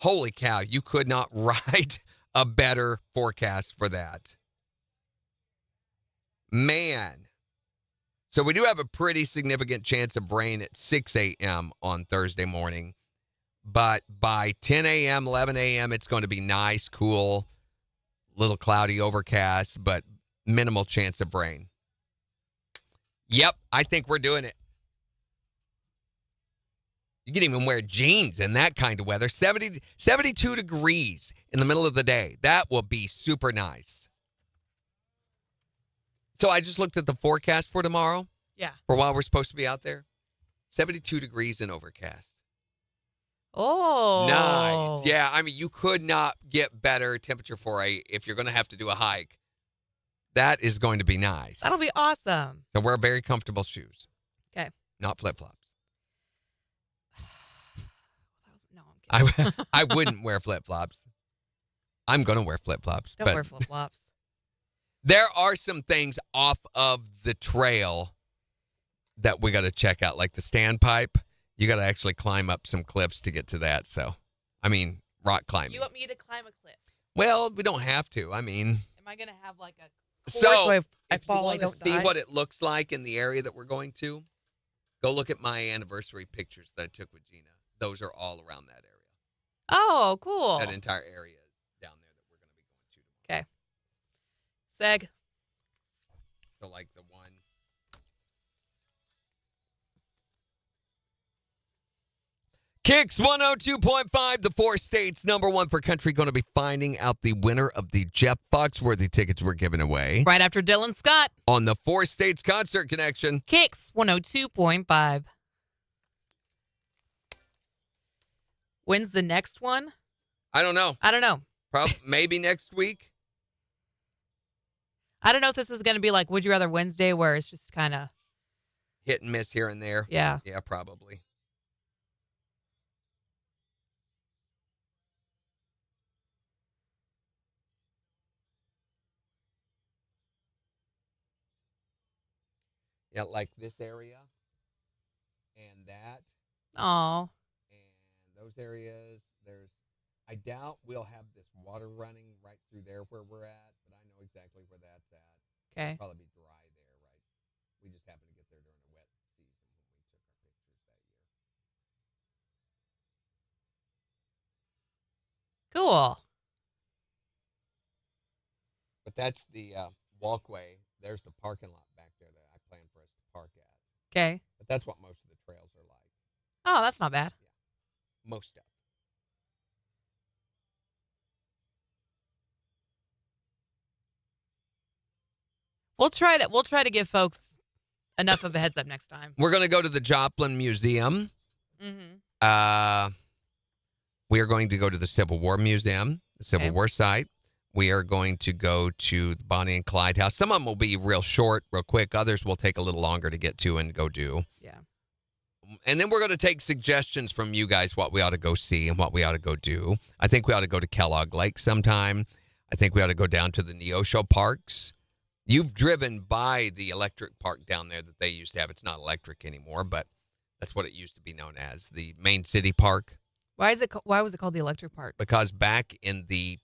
Holy cow, you could not write a better forecast for that. Man. So we do have a pretty significant chance of rain at 6 a.m. on Thursday morning. But by 10 a.m., 11 a.m., it's going to be nice, cool, little cloudy, overcast, but minimal chance of rain. Yep, I think we're doing it. You can even wear jeans in that kind of weather. 72 degrees in the middle of the day. That will be super nice. So I just looked at the forecast for tomorrow. Yeah. For while we're supposed to be out there. 72 degrees and overcast. Oh. Nice. Yeah, I mean, you could not get better temperature for if you're going to have to do a hike. That is going to be nice. That'll be awesome. So wear very comfortable shoes. Okay. Not flip-flops. No, I'm kidding. I wouldn't wear flip-flops. I'm going to wear flip-flops. Don't wear flip-flops. There are some things off of the trail that we got to check out, like the standpipe. You got to actually climb up some cliffs to get to that. So, I mean, rock climbing. You want me to climb a cliff? Well, we don't have to. I mean, am I going to have like a so if I if fall, you I want to don't see die? what it looks like in the area that we're going to, go look at my anniversary pictures that I took with Gina. Those are all around that area. Oh, cool. That entire area is down there that we're going to be going to. Okay. Seg. So like the one. KIX 102.5, the 4 states #1 for country, going to be finding out the winner of the Jeff Foxworthy tickets we're giving away. Right after Dylan Scott. On the 4 states concert connection. KIX 102.5. When's the next one? I don't know. Maybe next week. I don't know if this is going to be like Would You Rather Wednesday, where it's just kind of hit and miss here and there. Yeah. Yeah, probably. Yeah, like this area and that. Oh. And those areas, I doubt we'll have this water running right through there where we're at, but I know exactly where that's at. Okay. It'll probably be dry there, right? We just happened to get there during a wet season when we took our pictures that year. Cool. But that's the walkway. There's the parking lot back there that I plan for us to park at. Okay. But that's what most of the trails are like. Oh, that's not bad. Yeah. Most stuff. We'll try to give folks enough of a heads up next time. We're going to go to the Joplin Museum. Mm-hmm. We are going to go to the Civil War Museum, the Civil War site. We are going to go to the Bonnie and Clyde house. Some of them will be real short, real quick. Others will take a little longer to get to and go do. Yeah. And then we're going to take suggestions from you guys what we ought to go see and what we ought to go do. I think we ought to go to Kellogg Lake sometime. I think we ought to go down to the Neosho parks. You've driven by the electric park down there that they used to have. It's not electric anymore, but that's what it used to be known as, the main city park. Why was it called the electric park? Because back in the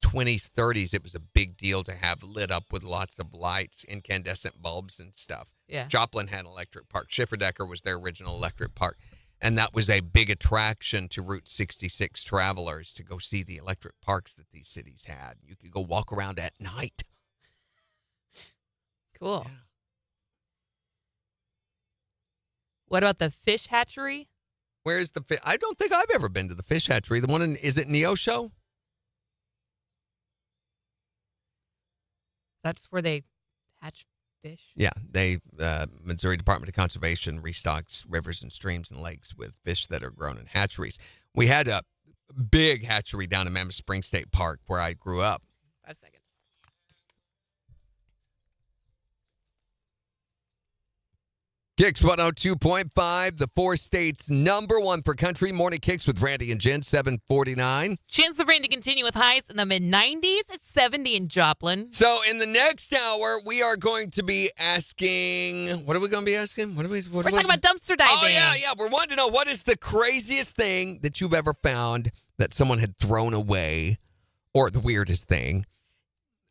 20s, 30s, it was a big deal to have lit up with lots of lights, incandescent bulbs and stuff. Yeah. Joplin had an electric park. Schifferdecker was their original electric park. And that was a big attraction to Route 66 travelers to go see the electric parks that these cities had. You could go walk around at night. Cool. Yeah. What about the fish hatchery? Where's the fish? I don't think I've ever been to the fish hatchery. The one is it Neosho? That's where they hatch fish? Yeah, Missouri Department of Conservation restocks rivers and streams and lakes with fish that are grown in hatcheries. We had a big hatchery down in Mammoth Spring State Park where I grew up. 5 seconds. KIX 102.5, the 4 states #1 for country. Morning KIX with Randy and Jen, 749. Chance of rain to continue with highs in the mid-90s. It's 70 in Joplin. So in the next hour, we are going to be asking, what are we going to be asking? We're talking about dumpster diving. Oh, yeah. We're wanting to know, what is the craziest thing that you've ever found that someone had thrown away, or the weirdest thing?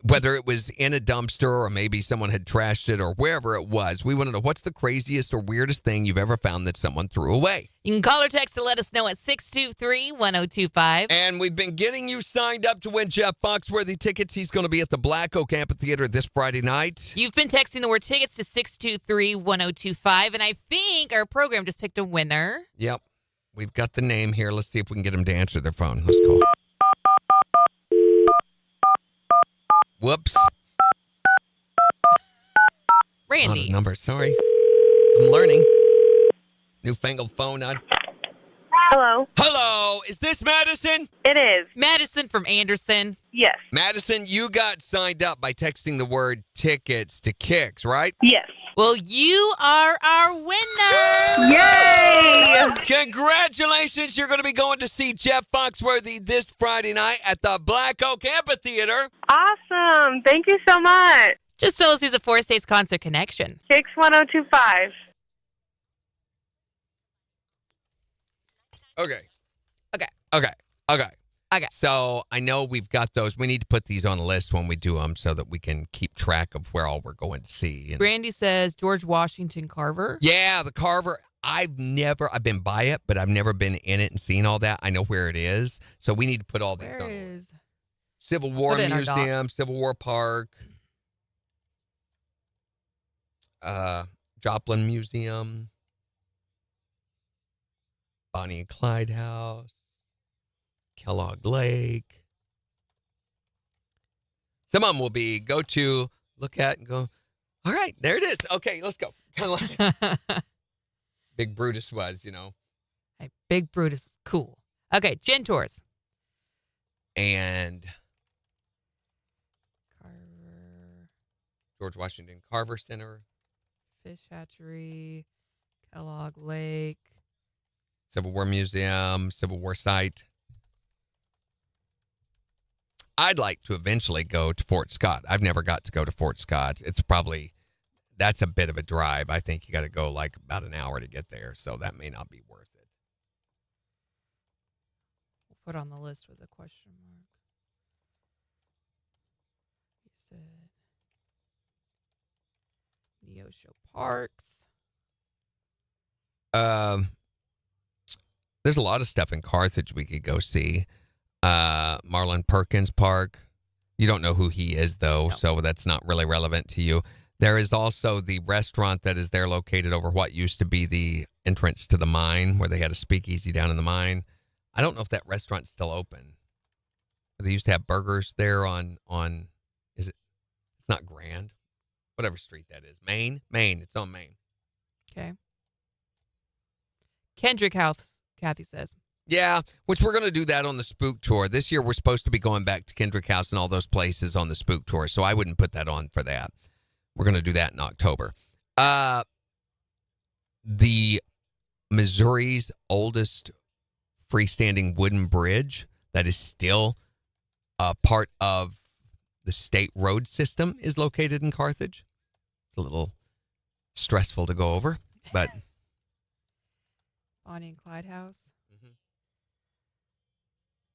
Whether it was in a dumpster or maybe someone had trashed it or wherever it was. We want to know, what's the craziest or weirdest thing you've ever found that someone threw away? You can call or text to let us know at 623-1025. And we've been getting you signed up to win Jeff Foxworthy tickets. He's going to be at the Black Oak Amphitheater this Friday night. You've been texting the word tickets to 623-1025, and I think our program just picked a winner. Yep. We've got the name here. Let's see if we can get them to answer their phone. Let's call. Whoops. Randy. Not a number. Sorry. I'm learning. Newfangled phone on. Hello. Hello. Is this Madison? It is. Madison from Anderson. Yes. Madison, you got signed up by texting the word tickets to KIX, right? Yes. Well, you are our winner. Yay! Congratulations. You're going to be going to see Jeff Foxworthy this Friday night at the Black Oak Amphitheater. Awesome. Thank you so much. Just tell us he's a 4 States Concert Connection. KIX 1025. Okay. So I know we've got those. We need to put these on the list when we do them so that we can keep track of where all we're going to see. And Brandy says George Washington Carver. yeah, the Carver. I've been by it, but I've never been in it and seen all that. I know where it is. So we need to put all these Where on. is? Civil War Put it in our Museum, Civil War Park, Joplin Museum, Bonnie and Clyde House, Kellogg Lake. Some of them will be go to, look at, and go, all right, there it is. Okay, let's go. Kind of like Big Brutus was, Hey, Big Brutus was cool. Okay, Jen Tours. And Carver. George Washington Carver Center, Fish Hatchery. Kellogg Lake. Civil War Museum, Civil War Site. I'd like to eventually go to Fort Scott. I've never got to go to Fort Scott. That's a bit of a drive. I think you got to go like about an hour to get there, so that may not be worth it. We'll put on the list with a question mark. He said Neosho Parks. There's a lot of stuff in Carthage we could go see. Marlon Perkins Park. You don't know who he is, though, so that's not really relevant to you. There is also the restaurant that is there located over what used to be the entrance to the mine, where they had a speakeasy down in the mine. I don't know if that restaurant's still open. They used to have burgers there on it's not Grand, whatever street that is. Main. It's on Main. Okay. Kendrick House, Kathy says. Yeah, which we're going to do that on the Spook Tour. This year we're supposed to be going back to Kendrick House and all those places on the Spook Tour, so I wouldn't put that on for that. We're going to do that in October. The Missouri's oldest freestanding wooden bridge that is still a part of the state road system is located in Carthage. It's a little stressful to go over, but... Bonnie and Clyde House. Mm-hmm.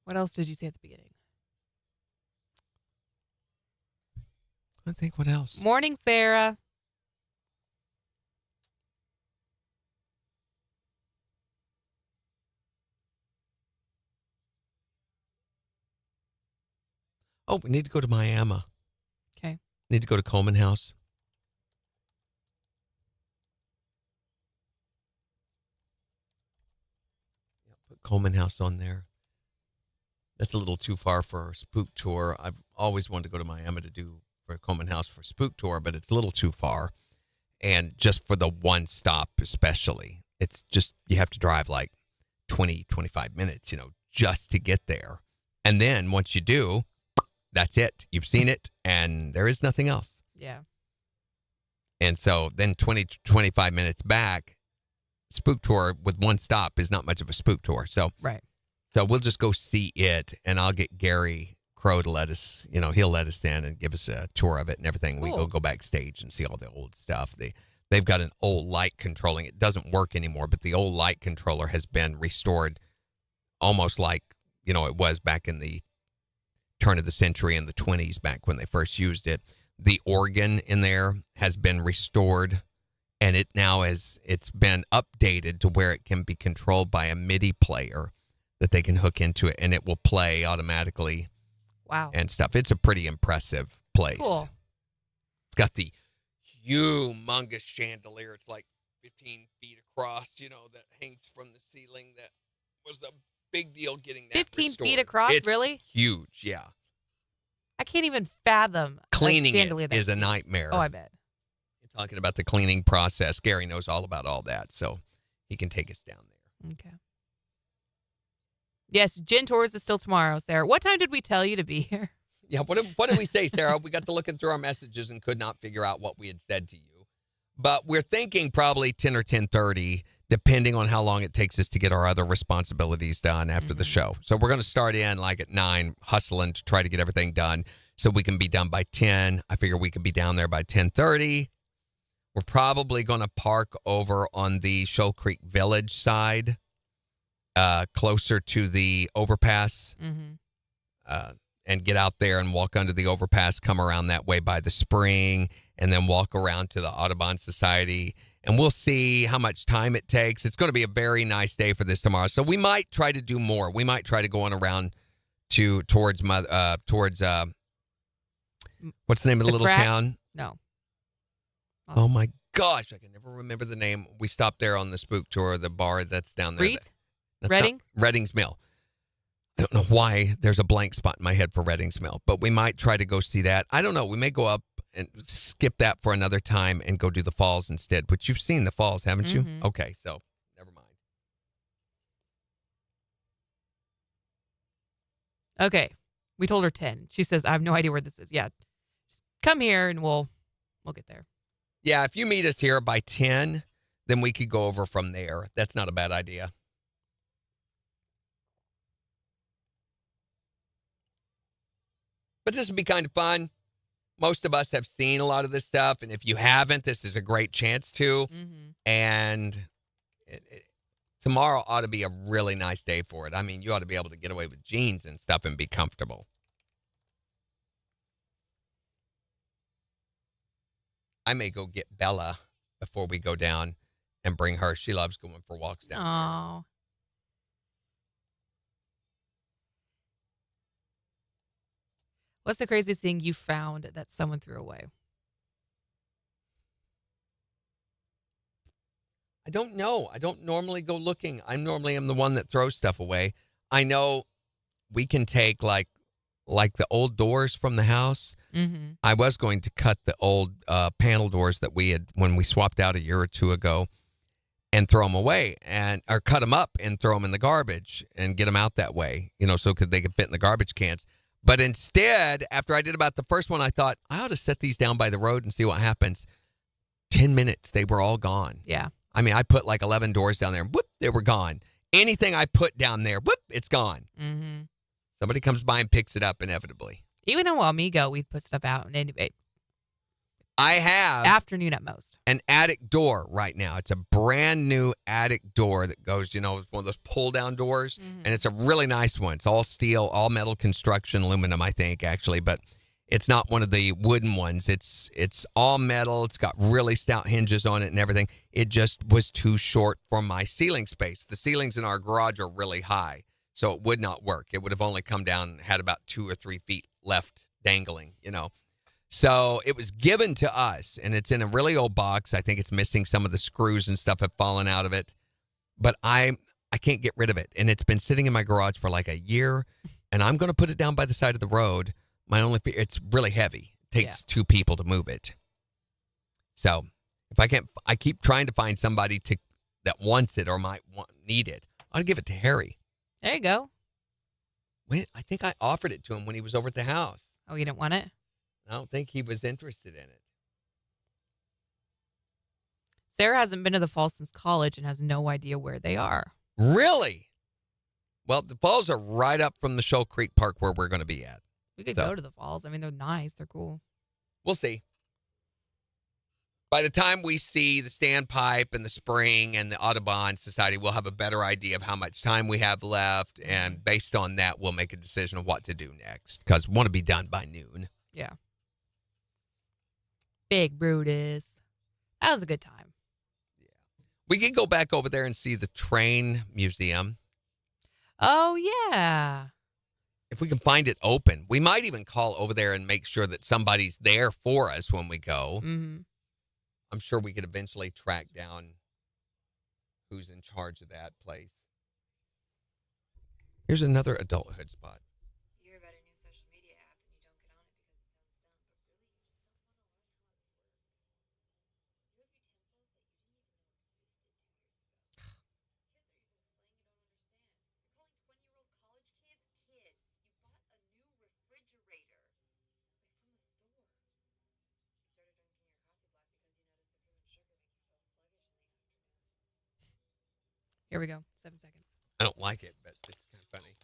What else did you say at the beginning? I think what else? Morning, Sarah. Oh, we need to go to Miami. Okay. Need to go to Coleman House. Put Coleman House on there. That's a little too far for a Spook Tour. I've always wanted to go to Miami to do for Coleman House for Spook Tour, but it's a little too far. And just for the one stop especially, it's just, you have to drive like 20, 25 minutes, just to get there. And then once you do, that's it. You've seen it, and there is nothing else. Yeah. And so then 20 to 25 minutes back, spook tour with one stop is not much of a spook tour. So Right. So we'll just go see it, and I'll get Gary Crow to let us, he'll let us in and give us a tour of it and everything. We Cool. go backstage and see all the old stuff. They've got an old light controlling. It doesn't work anymore, but the old light controller has been restored almost like, it was back in the turn of the century in the 20s, back when they first used it. The organ in there has been restored, and it's been updated to where it can be controlled by a MIDI player that they can hook into it, and it will play automatically. Wow. And stuff. It's a pretty impressive place. Cool. It's got the humongous chandelier. It's like 15 feet across, that hangs from the ceiling. That was a big deal getting that 15 restored. feet across, It's really? huge, yeah. I can't even fathom Cleaning a chandelier it that is a huge. nightmare. Oh, I bet. You're talking about the cleaning process. Gary knows all about all that, so he can take us down there. Okay. Yes, Gin Tours is still tomorrow, Sarah. What time did we tell you to be here? Yeah, what did we say, Sarah? We got to looking through our messages and could not figure out what we had said to you. But we're thinking probably 10 or 10:30, depending on how long it takes us to get our other responsibilities done after the show. So we're going to start in like at 9, hustling to try to get everything done so we can be done by 10. I figure we could be down there by 10:30. We're probably going to park over on the Shoal Creek Village side, closer to the overpass. And get out there and walk under the overpass, come around that way by the spring, and then walk around to the Audubon Society. And we'll see how much time it takes. It's going to be a very nice day for this tomorrow. So we might try to do more. We might try to go on around towards what's the name of the little town? No. Oh my gosh, I can never remember the name. We stopped there on the spook tour, the bar that's down there. Reed? Reading? Redding's Mill. I don't know why there's a blank spot in my head for Redding's Mill, but we might try to go see that. I don't know. We may go up and skip that for another time and go do the falls instead. But you've seen the falls, haven't you? Okay, so never mind. Okay. We told her 10. She says, I have no idea where this is. Yeah. Just come here and we'll get there. Yeah, if you meet us here by 10, then we could go over from there. That's not a bad idea. But this would be kind of fun. Most of us have seen a lot of this stuff, and if you haven't, this is a great chance to. And tomorrow ought to be a really nice day for it. I mean, you ought to be able to get away with jeans and stuff and be comfortable. I may go get Bella before we go down and bring her. She loves going for walks down there. What's the craziest thing you found that someone threw away? I don't know. I don't normally go looking. I normally am the one that throws stuff away. I know we can take like the old doors from the house. I was going to cut the old panel doors that we had when we swapped out a year or two ago and throw them away or cut them up and throw them in the garbage and get them out that way, so they could fit in the garbage cans. But instead, after I did about the first one, I thought, I ought to set these down by the road and see what happens. 10 minutes, they were all gone. Yeah. I mean, I put like 11 doors down there, and whoop, they were gone. Anything I put down there, whoop, it's gone. Somebody comes by and picks it up inevitably. Even in Wamego, we'd put stuff out. And anyway, I have afternoon at most. An attic door right now. It's a brand new attic door that goes, it's one of those pull down doors. And it's a really nice one. It's all steel, all metal construction, aluminum, I think, actually. But it's not one of the wooden ones. It's all metal. It's got really stout hinges on it and everything. It just was too short for my ceiling space. The ceilings in our garage are really high, so it would not work. It would have only come down and had about 2 or 3 feet left dangling, So it was given to us, and it's in a really old box. I think it's missing some of the screws and stuff have fallen out of it. But I can't get rid of it. And it's been sitting in my garage for like a year, and I'm going to put it down by the side of the road. It's really heavy. It takes 2 people to move it. So if I keep trying to find somebody that wants it or might need it. I'll give it to Harry. There you go. Wait, I think I offered it to him when he was over at the house. Oh, you didn't want it? I don't think he was interested in it. Sarah hasn't been to the falls since college and has no idea where they are. Really? Well, the falls are right up from the Shoal Creek Park where we're going to be at. We could go to the falls. I mean, they're nice. They're cool. We'll see. By the time we see the standpipe and the spring and the Audubon Society, we'll have a better idea of how much time we have left. And based on that, we'll make a decision of what to do next because we want to be done by noon. Yeah. Big Brutus. That was a good time. Yeah. We can go back over there and see the train museum. Oh, yeah. If we can find it open. We might even call over there and make sure that somebody's there for us when we go. Mm-hmm. I'm sure we could eventually track down who's in charge of that place. Here's another adulthood spot. You hear about a new social media app and you don't get on it because it sounds dumb, but really you just don't want to learn how it works. You have utensils that you didn't even know existed 2 years ago. Kids are using slang you don't understand. You're calling 20-year-old college kids kids. You bought a new refrigerator. Like from the store. You started drinking your coffee black because you noticed the cream and sugar make you feel sluggish in the afternoon. Here we go. 7 seconds. I don't like it, but it's kind of funny.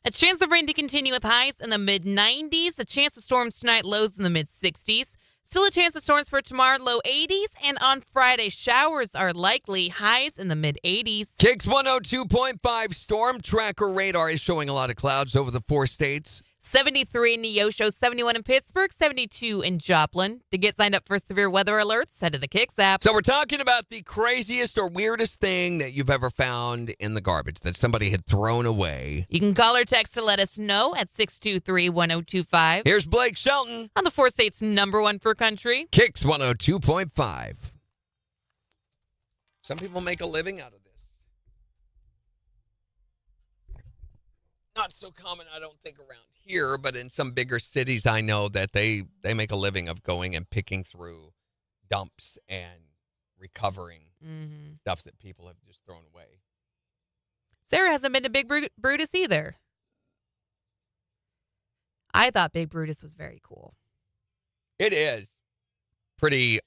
A chance of rain to continue with highs in the mid-90s. A chance of storms tonight, lows in the mid-60s. Still a chance of storms for tomorrow, low 80s. And on Friday, showers are likely, highs in the mid-80s. KIX 102.5 storm tracker radar is showing a lot of clouds over the 4 states. 73 in Neosho, 71 in Pittsburgh, 72 in Joplin. To get signed up for severe weather alerts, head to the KIX app. So we're talking about the craziest or weirdest thing that you've ever found in the garbage that somebody had thrown away. You can call or text to let us know at 623-1025. Here's Blake Shelton On the 4 states' #1 for country. KIX 102.5. Some people make a living out of this. Not so common, I don't think, around here, but in some bigger cities, I know that they make a living of going and picking through dumps and recovering stuff that people have just thrown away. Sarah hasn't been to Big Brutus either. I thought Big Brutus was very cool. It is pretty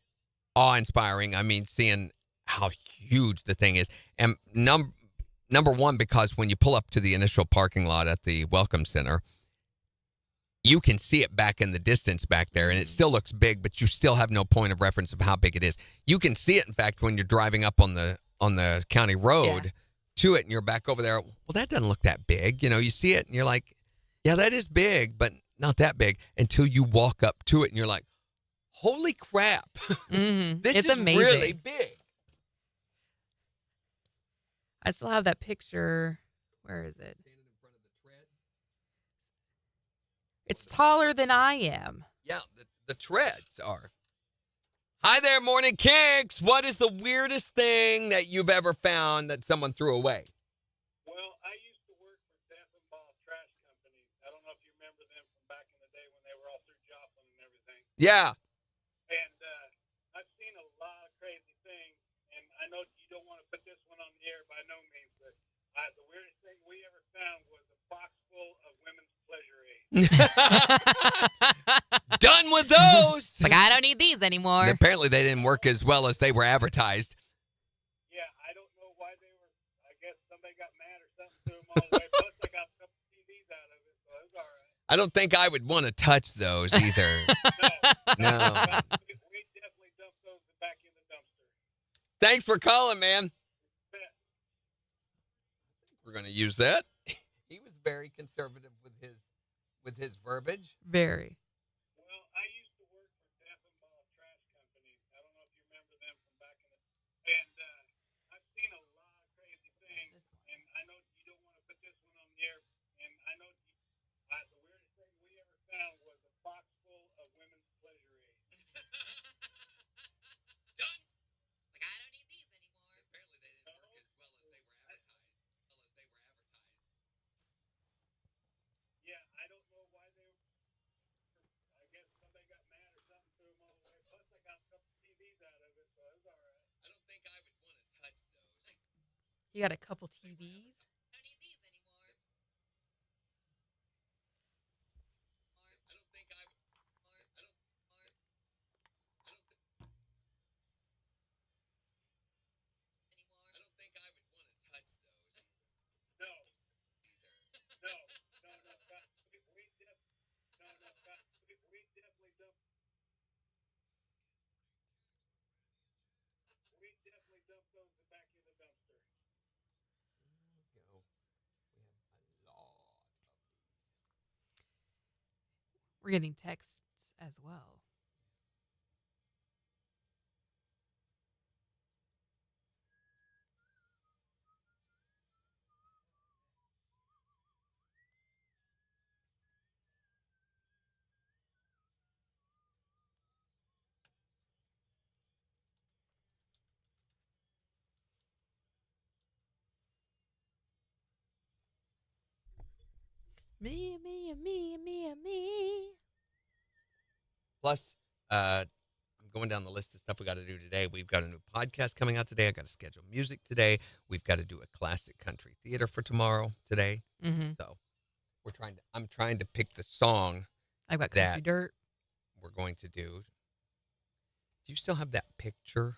awe-inspiring. I mean, seeing how huge the thing is. And number one, because when you pull up to the initial parking lot at the Welcome Center, you can see it back in the distance back there, and it still looks big, but you still have no point of reference of how big it is. You can see it, in fact, when you're driving up on the county road to it, and you're back over there. Well, that doesn't look that big. You know, you see it, and you're like, yeah, that is big, but not that big, until you walk up to it, and you're like, holy crap. This It's is amazing. really big. I still have that picture. Where is it? It's taller than I am. Yeah, the treads are. Hi there, Morning KIX. What is the weirdest thing that you've ever found that someone threw away? Well, I used to work for Death and Ball Trash Company. I don't know if you remember them from back in the day when they were all through Joplin and everything. Yeah. And I've seen a lot of crazy things, and I know you don't want to put this one on the air by no means, but the weirdest thing we ever found was a box full of women's pleasure aids. Done with those. Like, I don't need these anymore. Apparently, they didn't work as well as they were advertised. Yeah, I don't know why they were. I guess somebody got mad or something, threw them all away. Plus, I got a couple TVs out of it, so it was all right. I don't think I would want to touch those either. No. We definitely dumped those back in the dumpster. Thanks for calling, man. We're going to use that. He was very conservative with his verbiage. Very. Well, I used to work for Death and Ball Trash Company. I don't know if you remember them from back in the. And I've seen a lot of crazy things, and I know you don't want to put this one on the air. And I know the weirdest thing we ever found was a box full of women's pleasure aids. Done. Like, I don't need these anymore. Apparently, they didn't work as well as they were advertised. Yeah, I don't know why they were. I guess somebody got mad or something, threw them all away. Plus, I got a couple TVs out of it, so it was all right. I don't think I would want to touch those. You got a couple TVs? I don't need these anymore. I don't think I would. dump those back in the dumpster. Go. We have a lot of these. We're getting texts as well. Me. Plus, I'm going down the list of stuff we got to do today. We've got a new podcast coming out today. I got to schedule music today. We've got to do a classic country theater for tomorrow today. Mm-hmm. So I'm trying to pick the song I've got country dirt. We're going to do. Do you still have that picture?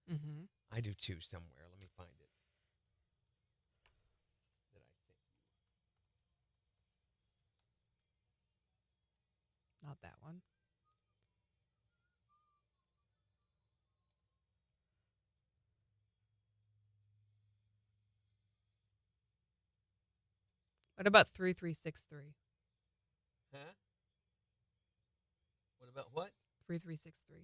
Mm-hmm. I do too somewhere. Let me find it. That I sent you. Not that one. What about 3363? Huh? What about what? 3363.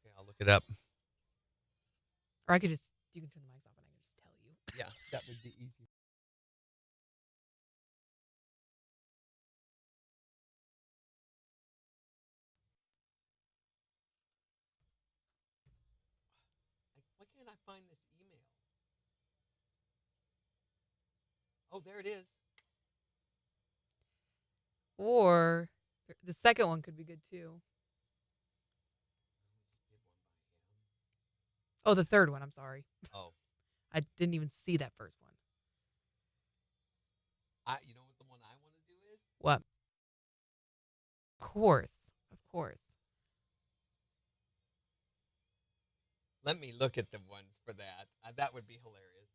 Okay, I'll look it up. Or you can turn the mics off and I can just tell you. Yeah, that would be easier. Why can't I find this email? Oh, there it is. Or the second one could be good too. Oh, the third one. I'm sorry. Oh, I didn't even see that first one. you know what the one I want to do is? What? Of course. Let me look at the ones for that. That would be hilarious.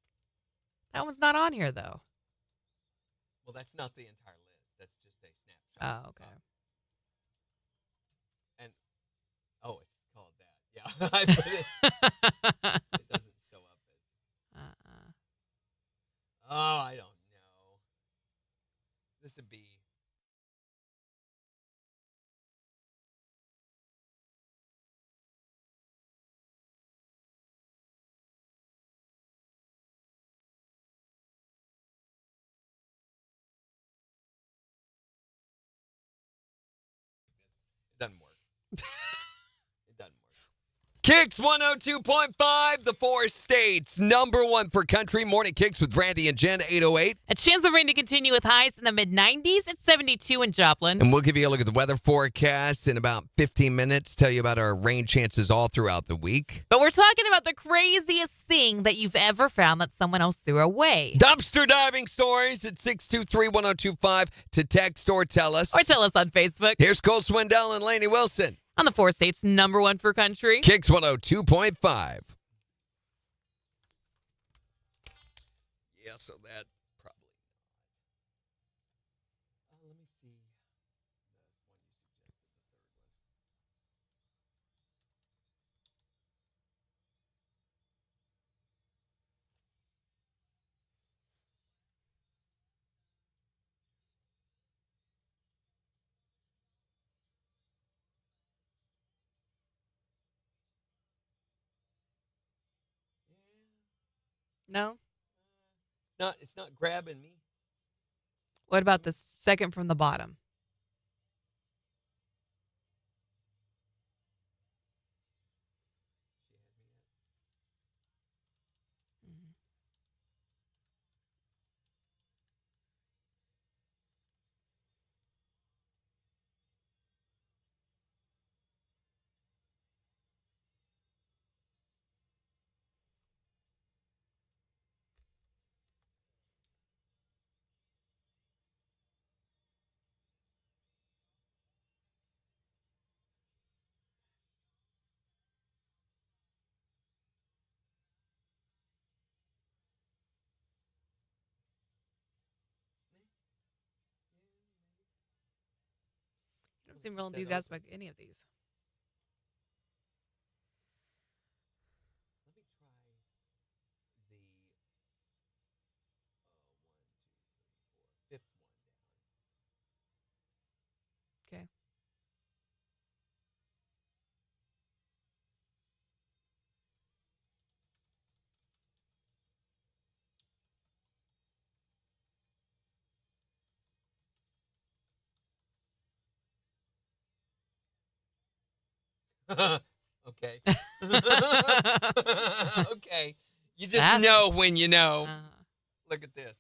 That one's not on here though. Well, that's not the entire list. That's just a snapshot. Oh, okay. And it's called that. Yeah, I put it. It doesn't show up as. Oh, I don't know. This would be. It doesn't work. It doesn't work. KIX 102.5, the four states, number one for country. Morning KIX with Randy and Jen, 808. A chance of rain to continue with highs in the mid-90s at 72 in Joplin. And we'll give you a look at the weather forecast in about 15 minutes, tell you about our rain chances all throughout the week. But we're talking about the craziest thing that you've ever found that someone else threw away. Dumpster diving stories at 623-1025 to text or tell us. Or tell us on Facebook. Here's Cole Swindell and Lainey Wilson. On the four states, number one for country. KIX 102.5. Yeah, so that probably. Let me see. No? It's not grabbing me. What about the second from the bottom? seem real enthusiastic about any of these. Let me try the fifth one down. Okay. Okay. Okay. You just know when you know. Look at this.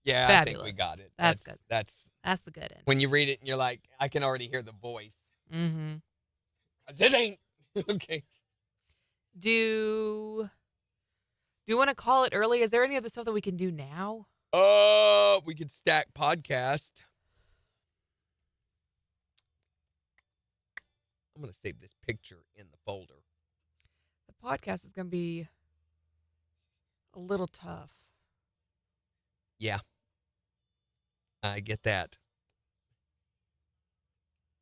Yeah, I think we Fabulous. got it. That's good. That's the good end. when you read it and you're like, I can already hear the voice. Mm-hmm. 'Cause it ain't. Okay. Do you want to call it early? Is there any other stuff that we can do now? We could stack podcast. I'm going to save this picture in the folder. The podcast is going to be a little tough. Yeah. I get that.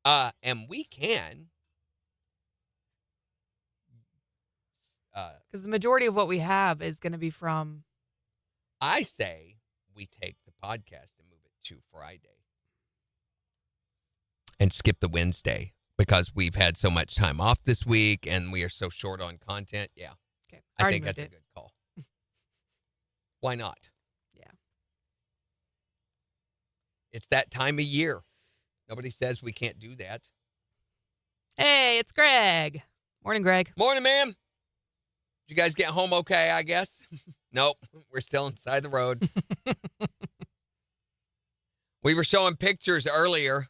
And we can. Because the majority of what we have is going to be from. I say we take the podcast and move it to Friday. And skip the Wednesday because we've had so much time off this week and we are so short on content. Yeah. Okay. I think that's a good call. Why not? Yeah. It's that time of year. Nobody says we can't do that. Hey, it's Greg. Morning, Greg. Morning, ma'am. Did you guys get home okay, I guess? Nope. We're still inside the road. We were showing pictures earlier.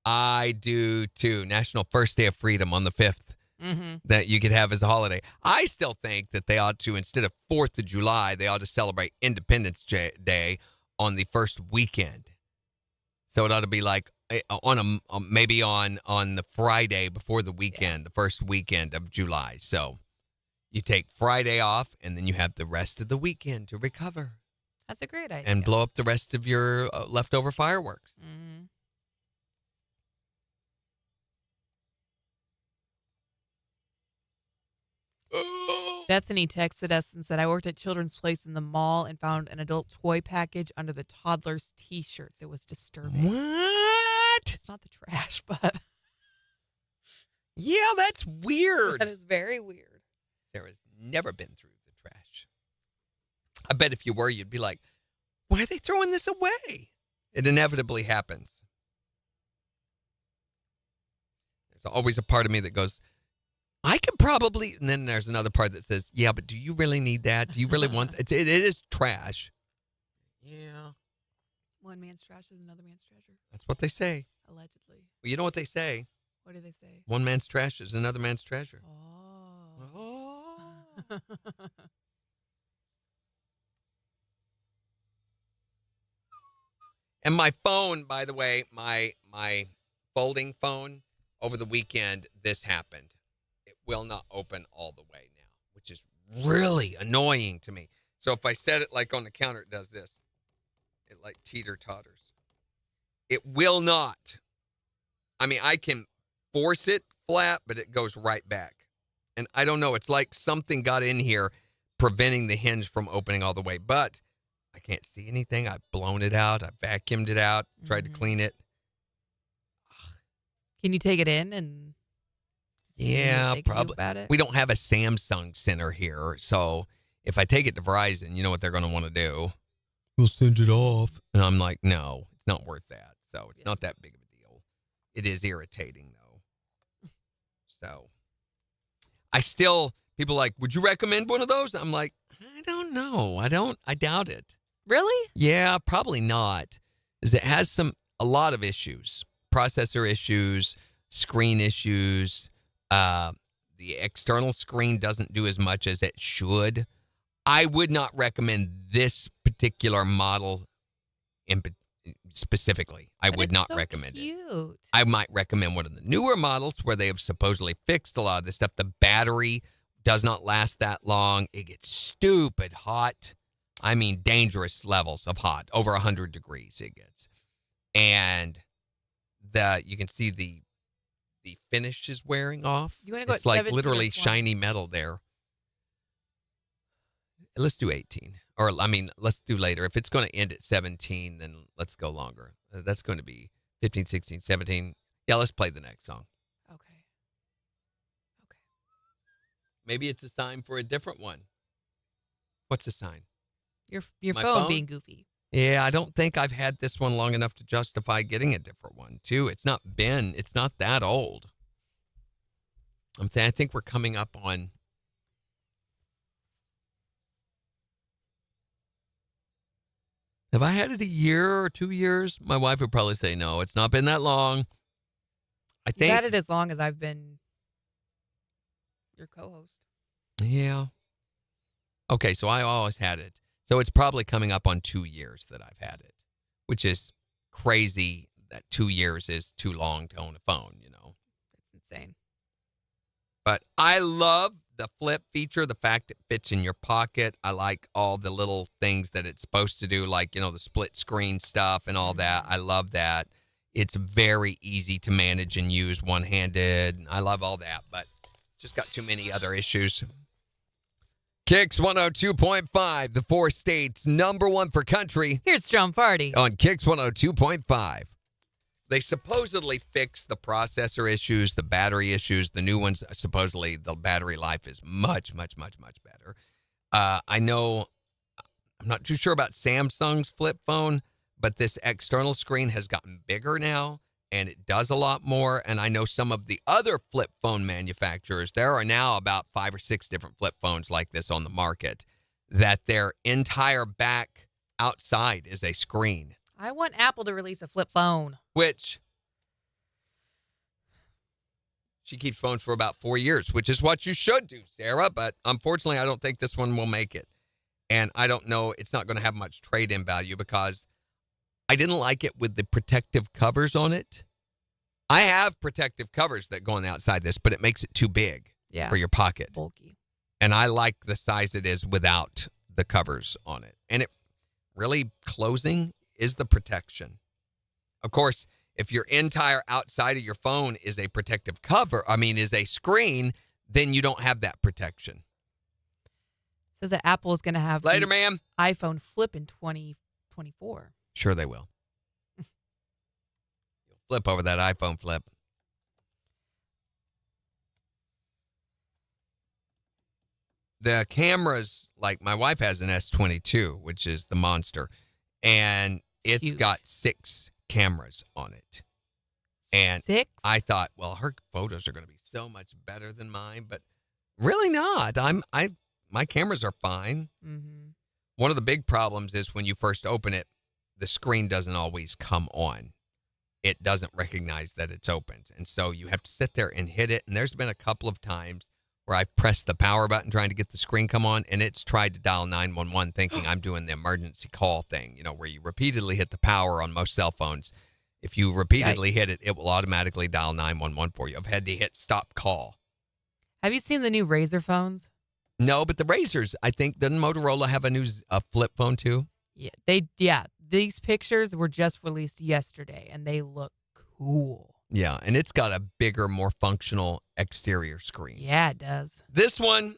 I do too. National First Day of Freedom on the 5th. Mm-hmm. That you could have as a holiday. I still think that they ought to, instead of 4th of July, they ought to celebrate Independence Day on the first weekend. So it ought to be like maybe on the Friday before the weekend, the first weekend of July. So you take Friday off, and then you have the rest of the weekend to recover. That's a great idea. And blow up the rest of your leftover fireworks. Mm-hmm. Bethany texted us and said, I worked at Children's Place in the mall and found an adult toy package under the toddlers' T-shirts. It was disturbing. What? It's not the trash, but... Yeah, that's weird. That is very weird. Sarah's never been through the trash. I bet if you were, you'd be like, why are they throwing this away? It inevitably happens. There's always a part of me that goes, I could probably, and then there's another part that says, yeah, but do you really need that? Do you really want it? It is trash. Yeah. One man's trash is another man's treasure. That's what they say. Allegedly. Well, you know what they say? What do they say? One man's trash is another man's treasure. Oh. And my phone, by the way, my folding phone, over the weekend, this happened. It will not open all the way now, which is really annoying to me. So if I set it like on the counter, it does this. It like teeter-totters. It will not. I mean, I can force it flat, but it goes right back. And I don't know. It's like something got in here preventing the hinge from opening all the way. But I can't see anything. I've blown it out. I've vacuumed it out, tried to clean it. Can you take it in and Yeah, probably. About it? We don't have a Samsung center here. So if I take it to Verizon, you know what they're going to want to do? We'll send it off. And I'm like, no, it's not worth that. So it's not that big of a deal. It is irritating, though. So I still, people are like, would you recommend one of those? I'm like, I don't know. I doubt it. Really? Yeah, probably not. Is it has a lot of issues, processor issues, screen issues. The external screen doesn't do as much as it should. I would not recommend this particular model specifically. I would not recommend it. I might recommend one of the newer models where they have supposedly fixed a lot of this stuff. The battery does not last that long. It gets stupid hot. I mean, dangerous levels of hot. Over 100 degrees it gets. And you can see the finish is wearing off. You want to go it's at like 17 literally or 20? shiny metal there. Let's do 18. Or, I mean, let's do later. If it's going to end at 17, then let's go longer. That's going to be 15, 16, 17. Yeah, let's play the next song. Okay. Maybe it's a sign for a different one. What's the sign? Your My phone being goofy. Yeah, I don't think I've had this one long enough to justify getting a different one, too. It's not that old. I think we're coming up on... Have I had it a year or 2 years? My wife would probably say no. It's not been that long. I think... You've had it as long as I've been your co-host. Yeah. Okay, so I always had it. So it's probably coming up on 2 years that I've had it, which is crazy that 2 years is too long to own a phone, you know. It's insane. But I love the flip feature, the fact it fits in your pocket. I like all the little things that it's supposed to do, like, you know, the split screen stuff and all that. I love that. It's very easy to manage and use one-handed. I love all that, but just got too many other issues. KIX 102.5, the 4 states, number 1 for country. Here's Strom Party. On KIX 102.5. They supposedly fixed the processor issues, the battery issues. The new ones, supposedly, the battery life is much, much, much, much better. I know, I'm not too sure about Samsung's flip phone, but this external screen has gotten bigger now, and it does a lot more. And I know some of the other flip phone manufacturers, there are now about 5 or 6 different flip phones like this on the market, that their entire back outside is a screen. I want Apple to release a flip phone. Which she keeps phones for about 4 years, which is what you should do, Sarah. But unfortunately, I don't think this one will make it. And I don't know, it's not going to have much trade-in value because I didn't like it with the protective covers on it. I have protective covers that go on the outside this, but it makes it too big for your pocket. Bulky. And I like the size it is without the covers on it. And it really closing is the protection. Of course, if your entire outside of your phone is a protective cover, is a screen, then you don't have that protection. Says that Apple is going to have Later, ma'am. iPhone flip in 2024. Sure they will. You'll flip over that iPhone flip. The cameras, like my wife has an S22, which is the monster, and it's got 6 cameras on it. And 6? I thought, well, her photos are going to be so much better than mine, but really not. My cameras are fine. Mm-hmm. One of the big problems is when you first open it, the screen doesn't always come on. It doesn't recognize that it's opened. And so you have to sit there and hit it. And there's been a couple of times where I pressed the power button trying to get the screen come on, and it's tried to dial 911 thinking I'm doing the emergency call thing, where you repeatedly hit the power on most cell phones. If you repeatedly hit it, it will automatically dial 911 for you. I've had to hit stop call. Have you seen the new Razr phones? No, but the Razrs, I think, doesn't Motorola have a new flip phone too? Yeah, these pictures were just released yesterday, and they look cool. Yeah, and it's got a bigger, more functional exterior screen. Yeah, it does. This one,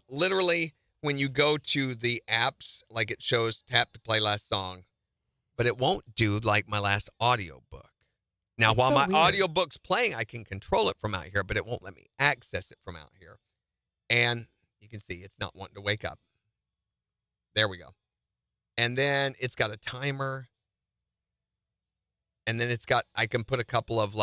literally, when you go to the apps, like it shows tap to play last song, but it won't do like my last audiobook. Now, It's while so my weird. audiobook's playing, I can control it from out here, but it won't let me access it from out here. And you can see it's not wanting to wake up. There we go. And then it's got a timer. And then I can put a couple of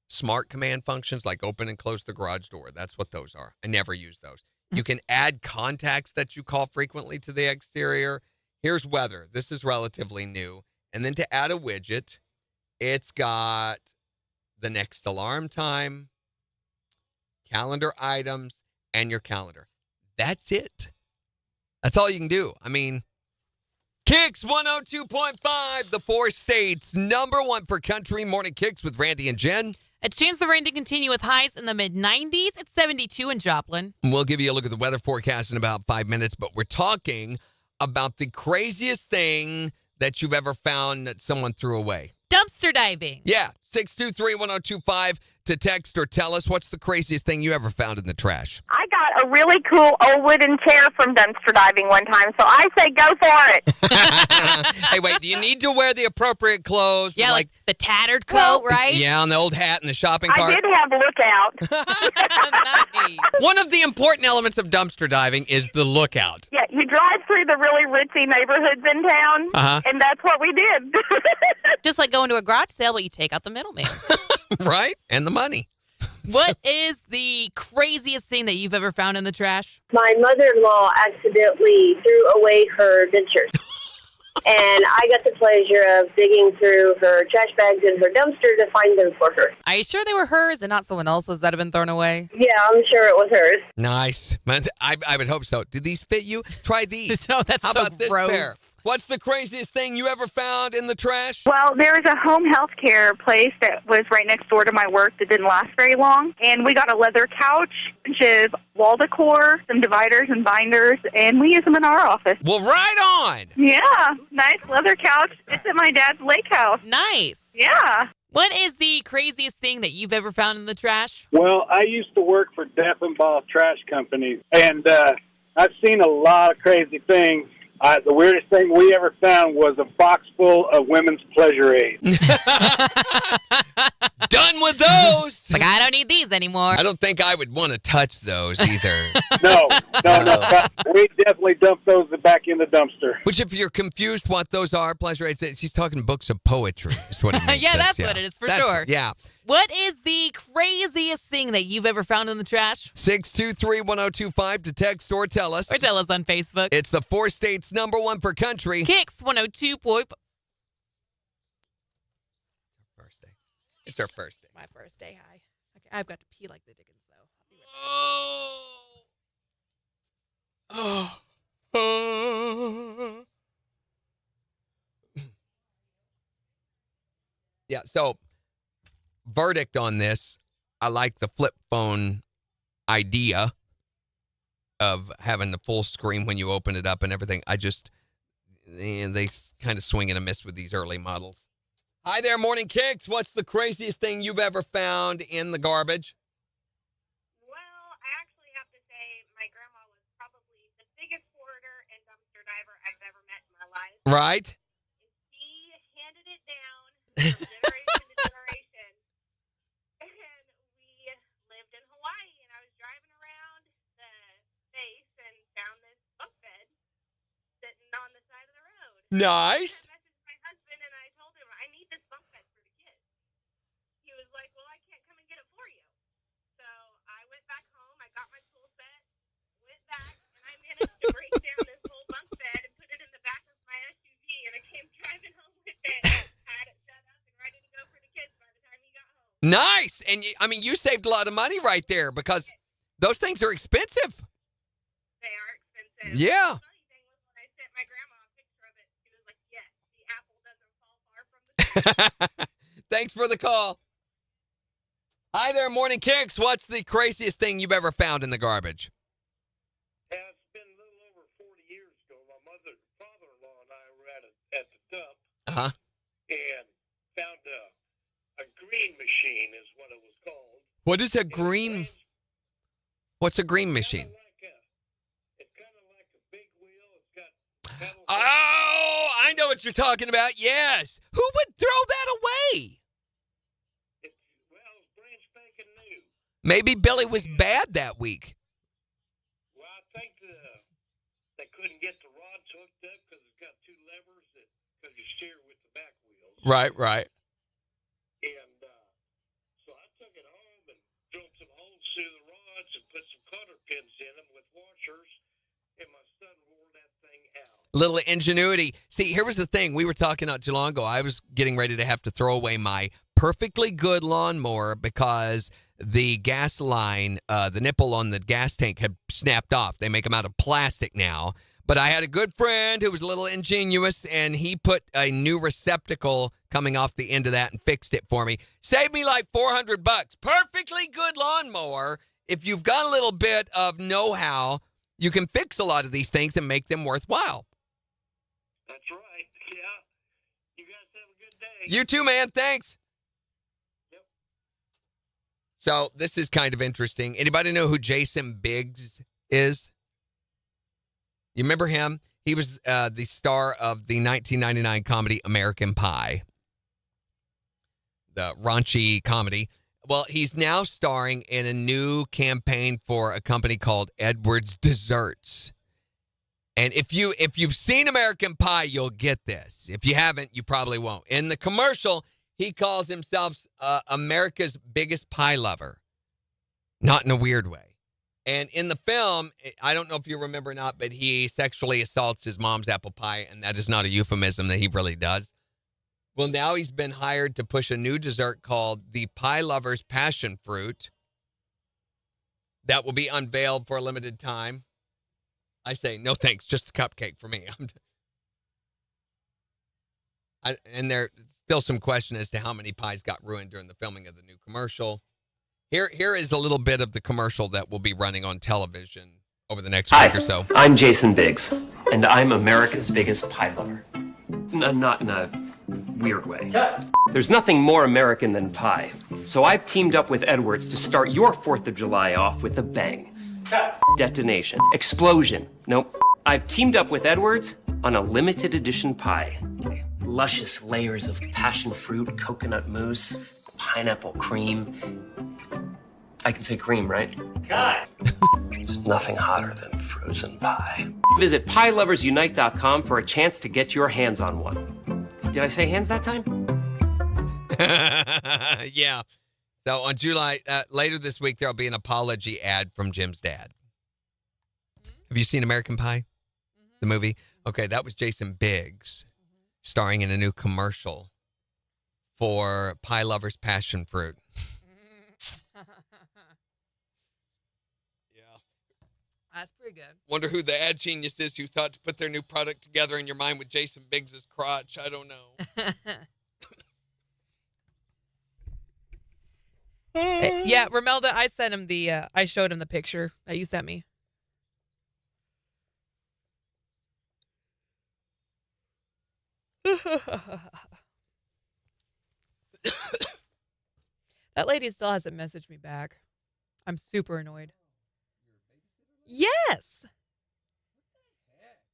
smart command functions like open and close the garage door. That's what those are. I never use those. You can add contacts that you call frequently to the exterior. Here's weather. This is relatively new. And then to add a widget, it's got the next alarm time, calendar items, and your calendar. That's it. That's all you can do. I mean, KIX 102.5, the 4 states, number 1 for country. Morning KIX with Randy and Jen. A chance the rain to continue with highs in the mid-90s. It's 72 in Joplin. We'll give you a look at the weather forecast in about 5 minutes, but we're talking about the craziest thing that you've ever found that someone threw away. Dumpster diving. Yeah, 623-1025 to text or tell us what's the craziest thing you ever found in the trash. I got a really cool old wooden chair from dumpster diving one time, so I say go for it. Hey, wait, do you need to wear the appropriate clothes? Yeah, like the tattered coat, right? Yeah, and the old hat and the shopping cart. I did have lookout. Nice. One of the important elements of dumpster diving is the lookout. Yeah, you drive through the really ritzy neighborhoods in town, and that's what we did. Just like going to a garage sale, but you take out the middleman. Right? And the money. What is the craziest thing that you've ever found in the trash? My mother-in-law accidentally threw away her dentures. And I got the pleasure of digging through her trash bags in her dumpster to find them for her. Are you sure they were hers and not someone else's that have been thrown away? Yeah, I'm sure it was hers. Nice. I would hope so. Do these fit you? Try these. No, that's How so about this gross. pair? What's the craziest thing you ever found in the trash? Well, there was a home health care place that was right next door to my work that didn't last very long. And we got a leather couch, which is wall decor, some dividers and binders, and we use them in our office. Well, right on. Yeah, nice leather couch. It's at my dad's lake house. Nice. Yeah. What is the craziest thing that you've ever found in the trash? Well, I used to work for Deaf and Ball Trash Companies, and I've seen a lot of crazy things. The weirdest thing we ever found was a box full of women's pleasure aids. Done with those. Like, I don't need these anymore. I don't think I would want to touch those either. No. We definitely dumped those back in the dumpster. Which, if you're confused what those are, pleasure aids, she's talking books of poetry is what it means. Yeah, that's what it is, for sure. Yeah. What is the craziest thing that you've ever found in the trash? 623-1025 to text or tell us. Or tell us on Facebook. It's the 4 states, number 1 for country. KIX 102.5. Birthday. It's her first day. My first day. Hi. Okay, I've got to pee like the Dickens, though. Yeah, so verdict on this, I like the flip phone idea of having the full screen when you open it up and everything. They kind of swing and a miss with these early models. Hi there, Morning KIX. What's the craziest thing you've ever found in the garbage? Well, I actually have to say my grandma was probably the biggest hoarder and dumpster diver I've ever met in my life. Right? She handed it down from generation to generation. And we lived in Hawaii, and I was driving around the base and found this bunk bed sitting on the side of the road. Nice. I messaged my husband, and I told him, I need this bunk bed for the kids. He was like, well, I can't come and get it for you. So I went back home, I got my tool set, went back, and I managed to break down this whole bunk bed and put it in the back of my SUV, and I came driving home with it. Had it set up and ready to go for the kids by the time he got home. Nice. And you saved a lot of money right there because those things are expensive. They are expensive. Yeah. The funny thing was when I sent my grandma a picture of it, she was like, yes, the apple doesn't fall far from the tree. Thanks for the call. Hi there, Morning KIX. What's the craziest thing you've ever found in the garbage? Yeah, it's been a little over 40 years ago. My father-in-law and I were at the dump Uh-huh. and found a green machine is what it was called. What is a green? What's a green machine? It's kind of like a big wheel. It's got pedals. Oh, I know what you're talking about. Yes. Who would throw that away? It's brand spanking new. Maybe Billy was bad that week. Well, I think they couldn't get the rods hooked up because it's got two levers because you steer with the back wheels. Right. And so I took Little ingenuity. See, here was the thing. We were talking not too long ago. I was getting ready to have to throw away my perfectly good lawnmower because the gas line, the nipple on the gas tank had snapped off. They make them out of plastic now. But I had a good friend who was a little ingenious, and he put a new receptacle coming off the end of that and fixed it for me. Saved me like $400. Perfectly good lawnmower. If you've got a little bit of know-how, you can fix a lot of these things and make them worthwhile. That's right. Yeah. You guys have a good day. You too, man. Thanks. Yep. So this is kind of interesting. Anybody know who Jason Biggs is? You remember him? He was the star of the 1999 comedy American Pie, the raunchy comedy. Well, he's now starring in a new campaign for a company called Edwards Desserts. And if you've seen American Pie, you'll get this. If you haven't, you probably won't. In the commercial, he calls himself America's biggest pie lover. Not in a weird way. And in the film, I don't know if you remember or not, but he sexually assaults his mom's apple pie, and that is not a euphemism that he really does. Well, now he's been hired to push a new dessert called the Pie Lover's Passion Fruit that will be unveiled for a limited time. I say, no thanks, just a cupcake for me. And there's still some question as to how many pies got ruined during the filming of the new commercial. Here is a little bit of the commercial that will be running on television over the next week or so. I'm Jason Biggs, and I'm America's biggest pie lover. Not in a weird way. There's nothing more American than pie, so I've teamed up with Edwards to start your 4th of July off with a bang. Detonation. Explosion. Nope. I've teamed up with Edwards on a limited edition pie. Luscious layers of passion fruit, coconut mousse, pineapple cream. I can say cream, right? God. There's nothing hotter than frozen pie. Visit PieLoversUnite.com for a chance to get your hands on one. Did I say hands that time? Yeah. So on July, later this week, there'll be an apology ad from Jim's dad. Have you seen American Pie? The movie? Okay, that was Jason Biggs starring in a new commercial for Pie Lover's Passion Fruit. That's pretty good. Wonder who the ad genius is who thought to put their new product together in your mind with Jason Biggs' crotch. I don't know. Yeah, Romelda, I sent him I showed him the picture that you sent me. That lady still hasn't messaged me back. I'm super annoyed. Yes.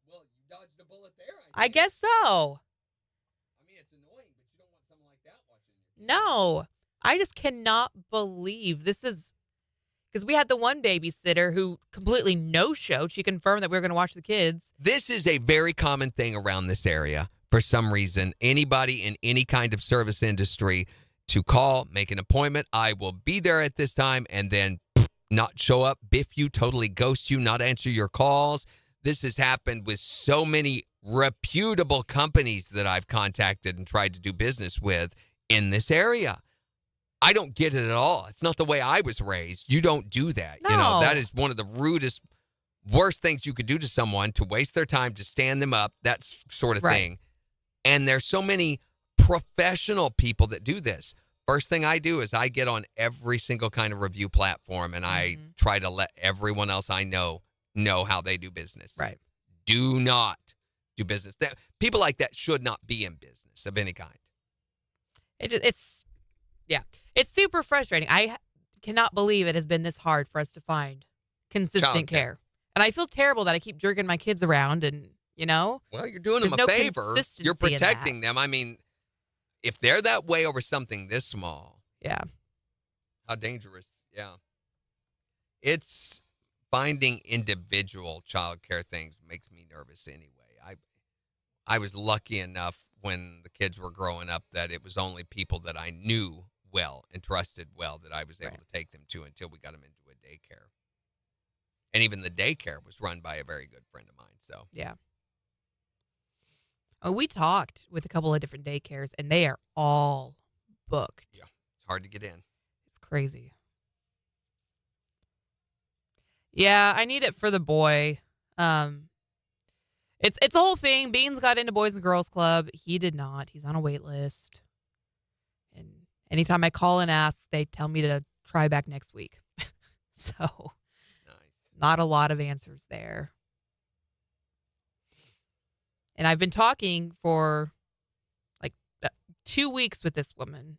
Well, you dodged a bullet there. I guess so. I mean, it's annoying, but you don't want someone like that watching you. No, I just cannot believe this is because we had the one babysitter who completely no-showed. She confirmed that we were going to watch the kids. This is a very common thing around this area. For some reason, anybody in any kind of service industry to call, make an appointment, I will be there at this time, and then not show up, biff you, totally ghost you, not answer your calls. This has happened with so many reputable companies that I've contacted and tried to do business with in this area. I don't get it at all. It's not the way I was raised. You don't do that. No. You know, that is one of the rudest, worst things you could do to someone, to waste their time, to stand them up, that sort of thing. And there's so many professional people that do this. First thing I do is I get on every single kind of review platform, and I try to let everyone else I know how they do business. Right. Do not do business. People like that should not be in business of any kind. It's super frustrating. I cannot believe it has been this hard for us to find consistent care. And I feel terrible that I keep jerking my kids around and, you know. Well, you're doing them a favor. You're protecting them. I mean, if they're that way over something this small. Yeah. How dangerous. Yeah. It's finding individual child care things makes me nervous anyway. I was lucky enough when the kids were growing up that it was only people that I knew well and trusted well that I was able to take them to until we got them into a daycare. And even the daycare was run by a very good friend of mine. So yeah. Oh, we talked with a couple of different daycares, and they are all booked. Yeah, it's hard to get in. It's crazy. Yeah, I need it for the boy. It's a whole thing. Beans got into Boys and Girls Club. He did not. He's on a wait list. And anytime I call and ask, they tell me to try back next week. So, not a lot of answers there. And I've been talking for like 2 weeks with this woman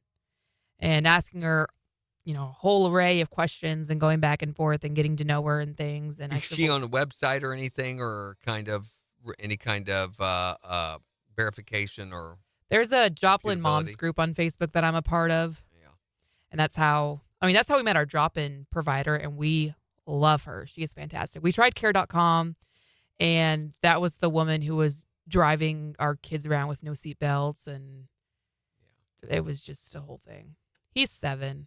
and asking her, a whole array of questions and going back and forth and getting to know her and things. And Is she on a website or anything, or any kind of verification or? There's a Joplin Moms group on Facebook that I'm a part of. Yeah. And that's how we met our drop-in provider, and we love her. She is fantastic. We tried care.com, and that was the woman who was driving our kids around with no seat belts, and it was just a whole thing. He's 7.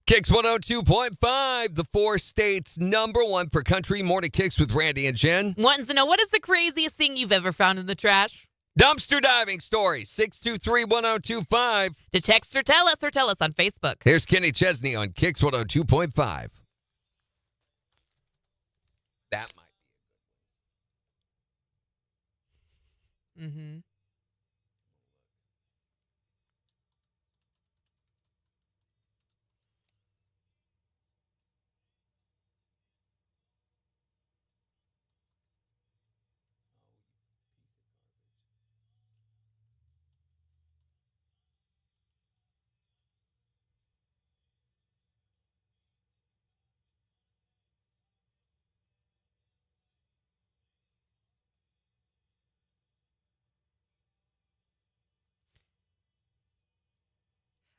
KIX 102.5, the 4 states #1 for country. Morning KIX with Randy and Jen. Wanting to know, what is the craziest thing you've ever found in the trash? Dumpster diving stories, 623-1025. To text or tell us on Facebook. Here's Kenny Chesney on KIX 102.5. That might be a good one. Mm-hmm.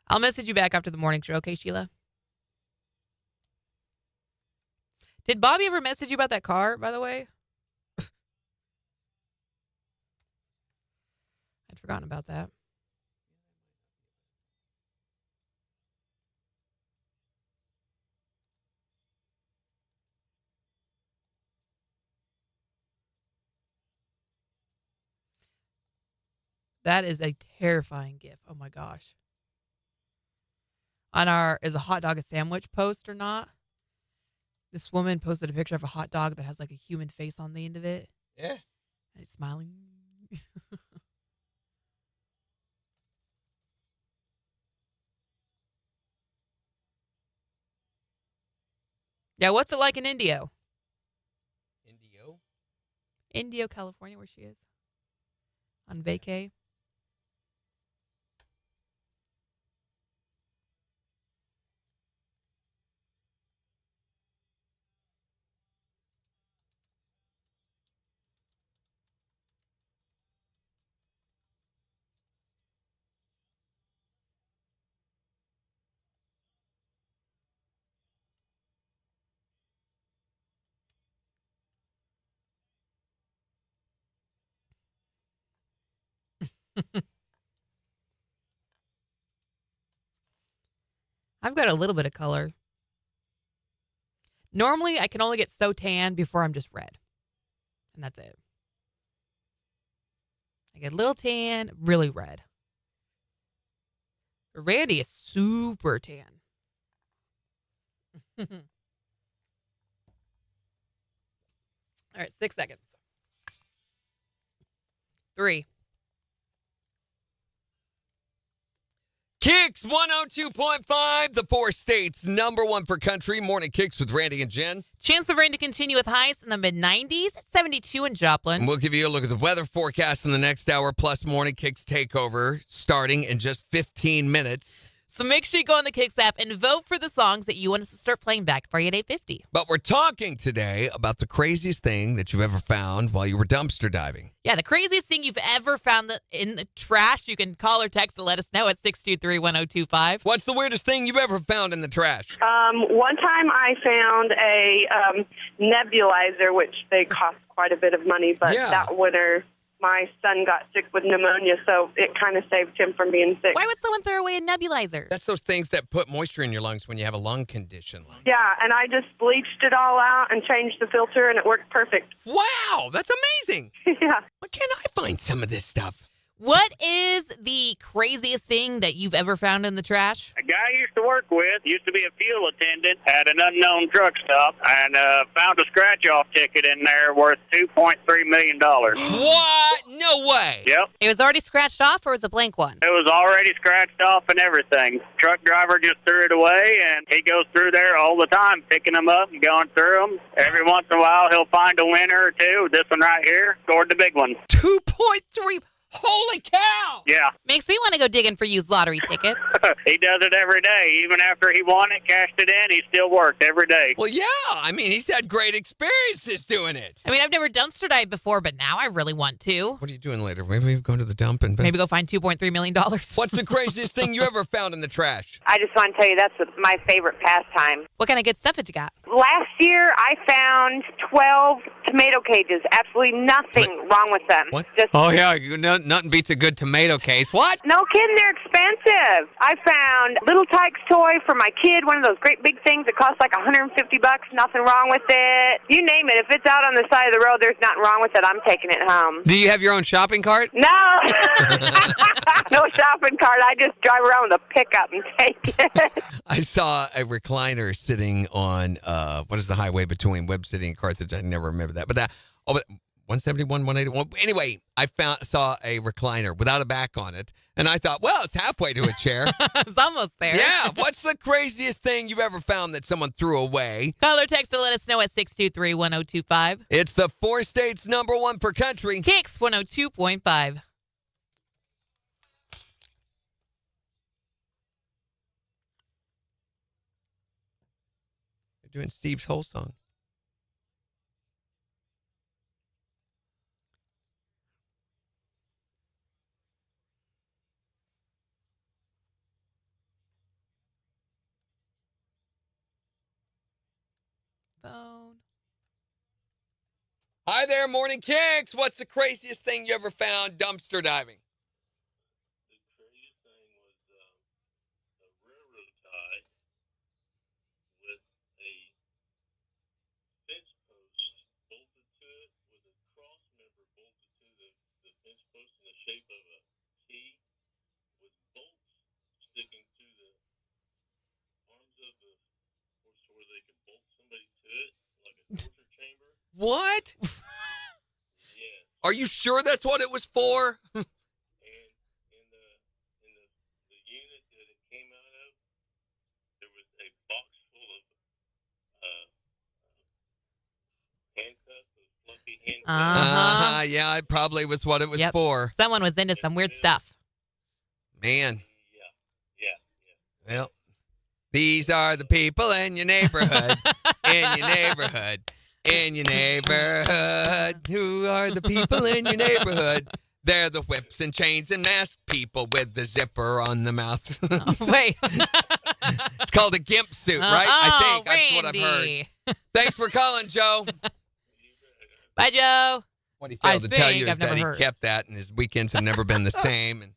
I'll message you back after the morning show, okay, Sheila? Did Bobby ever message you about that car, by the way? I'd forgotten about that. That is a terrifying GIF. Oh my gosh. On our is a hot dog a sandwich post or not? This woman posted a picture of a hot dog that has like a human face on the end of it. Yeah. And it's smiling. Yeah, what's it like in Indio? Indio, California, where she is. On vacay. I've got a little bit of color. Normally, I can only get so tan before I'm just red. And that's it. I get a little tan, really red. Randy is super tan. All right, 6 seconds. 3. KIX 102.5, the 4 states #1 for country. Morning KIX with Randy and Jen. Chance of rain to continue with highs in the mid-90s, 72 in Joplin. And we'll give you a look at the weather forecast in the next hour, plus morning KIX takeover starting in just 15 minutes. So make sure you go on the KIX app and vote for the songs that you want us to start playing back for you at 8:50. But we're talking today about the craziest thing that you've ever found while you were dumpster diving. Yeah, the craziest thing you've ever found in the trash. You can call or text to let us know at 623-1025. What's the weirdest thing you've ever found in the trash? One time I found a nebulizer, which they cost quite a bit of money, but that winter my son got sick with pneumonia, so it kind of saved him from being sick. Why would someone throw away a nebulizer? That's those things that put moisture in your lungs when you have a lung condition. Yeah, and I just bleached it all out and changed the filter, and it worked perfect. Wow, that's amazing. Yeah. Why can't I find some of this stuff? What is the craziest thing that you've ever found in the trash? A guy I used to work with used to be a fuel attendant at an unknown truck stop and found a scratch-off ticket in there worth $2.3 million. What? No way. Yep. It was already scratched off or was it a blank one? It was already scratched off and everything. Truck driver just threw it away, and he goes through there all the time, picking them up and going through them. Every once in a while, he'll find a winner or two. This one right here scored the big one. 2.3. Holy cow! Yeah. Makes me want to go digging for used lottery tickets. He does it every day. Even after he won it, cashed it in, he still worked every day. Well, yeah. I mean, he's had great experiences doing it. I mean, I've never dumpster dived before, but now I really want to. What are you doing later? Maybe go to the dump and... Maybe go find $2.3 million. What's the craziest thing you ever found in the trash? I just want to tell you that's my favorite pastime. What kind of good stuff did you got? Last year, I found 12 tomato cages. Absolutely nothing wrong with them. What? Just Oh, yeah. Nothing beats a good tomato case. What? no kidding, they're expensive. I found Little Tyke's toy for my kid, one of those great big things that costs like $150. Nothing wrong with it. You name it. If it's out on the side of the road, there's nothing wrong with it. I'm taking it home. Do you have your own shopping cart? No. No shopping cart. I just drive around with a pickup and take it. I saw a recliner sitting on, what is the highway between Webb City and Carthage? I never remember that. But 171, 181. Anyway, I saw a recliner without a back on it. And I thought, well, it's halfway to a chair. It's almost there. Yeah. What's the craziest thing you've ever found that someone threw away? Call or text to let us know at 623-1025. It's the 4 states #1 per country. KIX 102.5. They're doing Steve's whole song. Phone. Hi there, Morning Kicks. What's the craziest thing you ever found dumpster diving? The craziest thing was a railroad tie with a fence post bolted to it with a cross member bolted to the fence post in the shape of a T with bolts sticking to the arms of the horse where they could bolt somebody to it like a torture chamber. What? Yeah. Are you sure that's what it was for? And in the unit that it came out of, there was a box full of handcuffs, those fluffy handcuffs. Yeah, it probably was what it was Yep. for. Someone was into some weird stuff. Man. Yeah. Well, these are the people in your neighborhood. In your neighborhood. In your neighborhood. Who are the people in your neighborhood? They're the whips and chains and masked people with the zipper on the mouth. Oh, wait. It's called a gimp suit, right? I think that's what I've Randy. heard. Thanks for calling, Joe. Bye, Joe. What he failed to tell you is I've never that he heard. kept that and his weekends have never been the same. And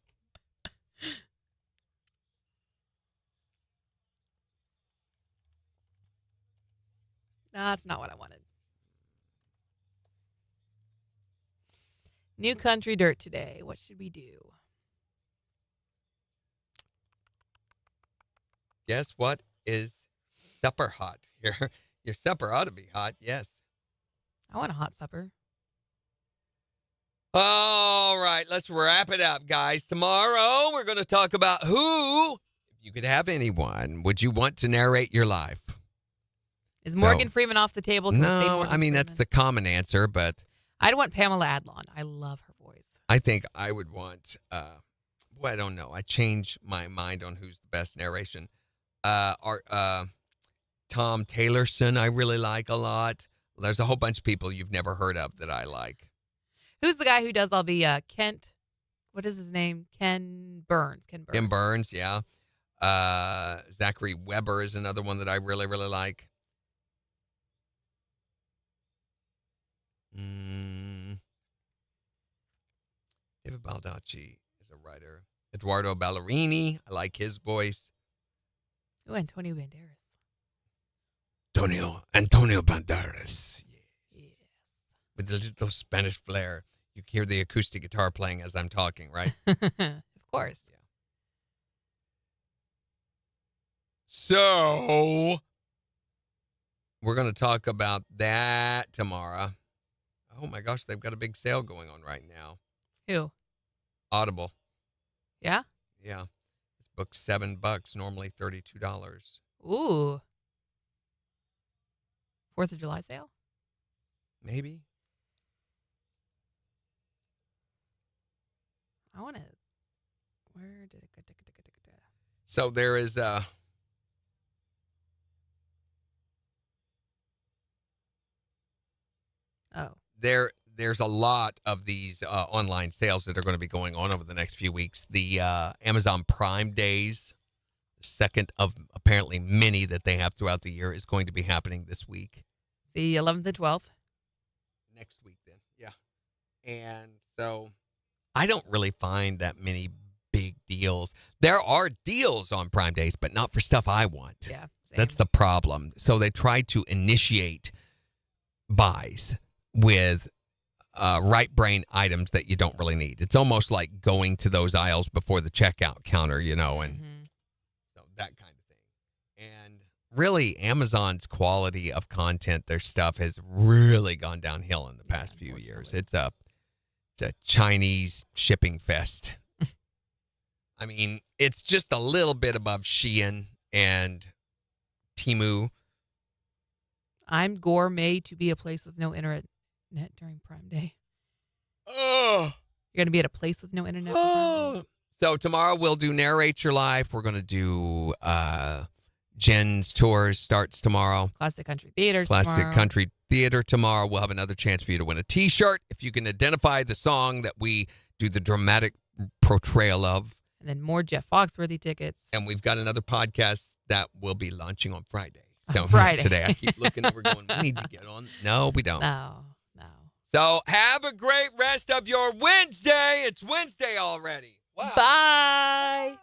No, that's not what I wanted. New country dirt today. What should we do? guess what is supper hot? Your supper ought to be hot, yes. I want a hot supper. All right, let's wrap it up, guys. Tomorrow, we're going to talk about who, if you could have anyone, would you want to narrate your life? Is Morgan Freeman off the table? Can we say No, Morgan I mean, that's Freeman? the common answer, but I'd want Pamela Adlon. I love her voice. I think I would want, well, I don't know. I change my mind on who's the best narration. Tom Taylorson, I really like a lot. There's a whole bunch of people you've never heard of that I like. Who's the guy who does all the Kent? What is his name? Ken Burns. Ken Burns, yeah. Zachary Weber is another one that I really, really like. David Baldacci is a writer. Eduardo Ballerini, I like his voice. Oh, Antonio Banderas. Antonio Banderas. Yes. With the little Spanish flair. You hear the acoustic guitar playing as I'm talking, right? Of course. Yeah. So, we're going to talk about that tomorrow. Oh my gosh, they've got a big sale going on right now. Who? Audible. Yeah? Yeah. This book's $7, normally $32. Ooh. 4th of July sale? Maybe. I want to. Where did it go? So there is Oh. There's a lot of these online sales that are going to be going on over the next few weeks. The Amazon Prime Days, the second of apparently many that they have throughout the year, is going to be happening this week. The 11th and 12th? Next week, then. Yeah. And so I don't really find that many big deals. There are deals on Prime Days, but not for stuff I want. Yeah. Same. That's the problem. So they try to initiate buys with right brain items that you don't really need. It's almost like going to those aisles before the checkout counter, and so that kind of thing. And really, Amazon's quality of content, their stuff has really gone downhill in the past few years. It's a Chinese shipping fest. I mean, it's just a little bit above Shein and Temu. I'm gourmet to be a place with no internet during Prime Day. Oh. You're going to be at a place with no internet for Prime Day? So tomorrow we'll do Narrate Your Life. We're going to do Jen's Tours starts tomorrow. Classic Country Theater Country Theater tomorrow. We'll have another chance for you to win a T-shirt if you can identify the song that we do the dramatic portrayal of. And then more Jeff Foxworthy tickets. And we've got another podcast that will be launching on Friday. So Friday. Today I keep looking over going, we need to get on. No, we don't. No. So have a great rest of your Wednesday. It's Wednesday already. Wow. Bye.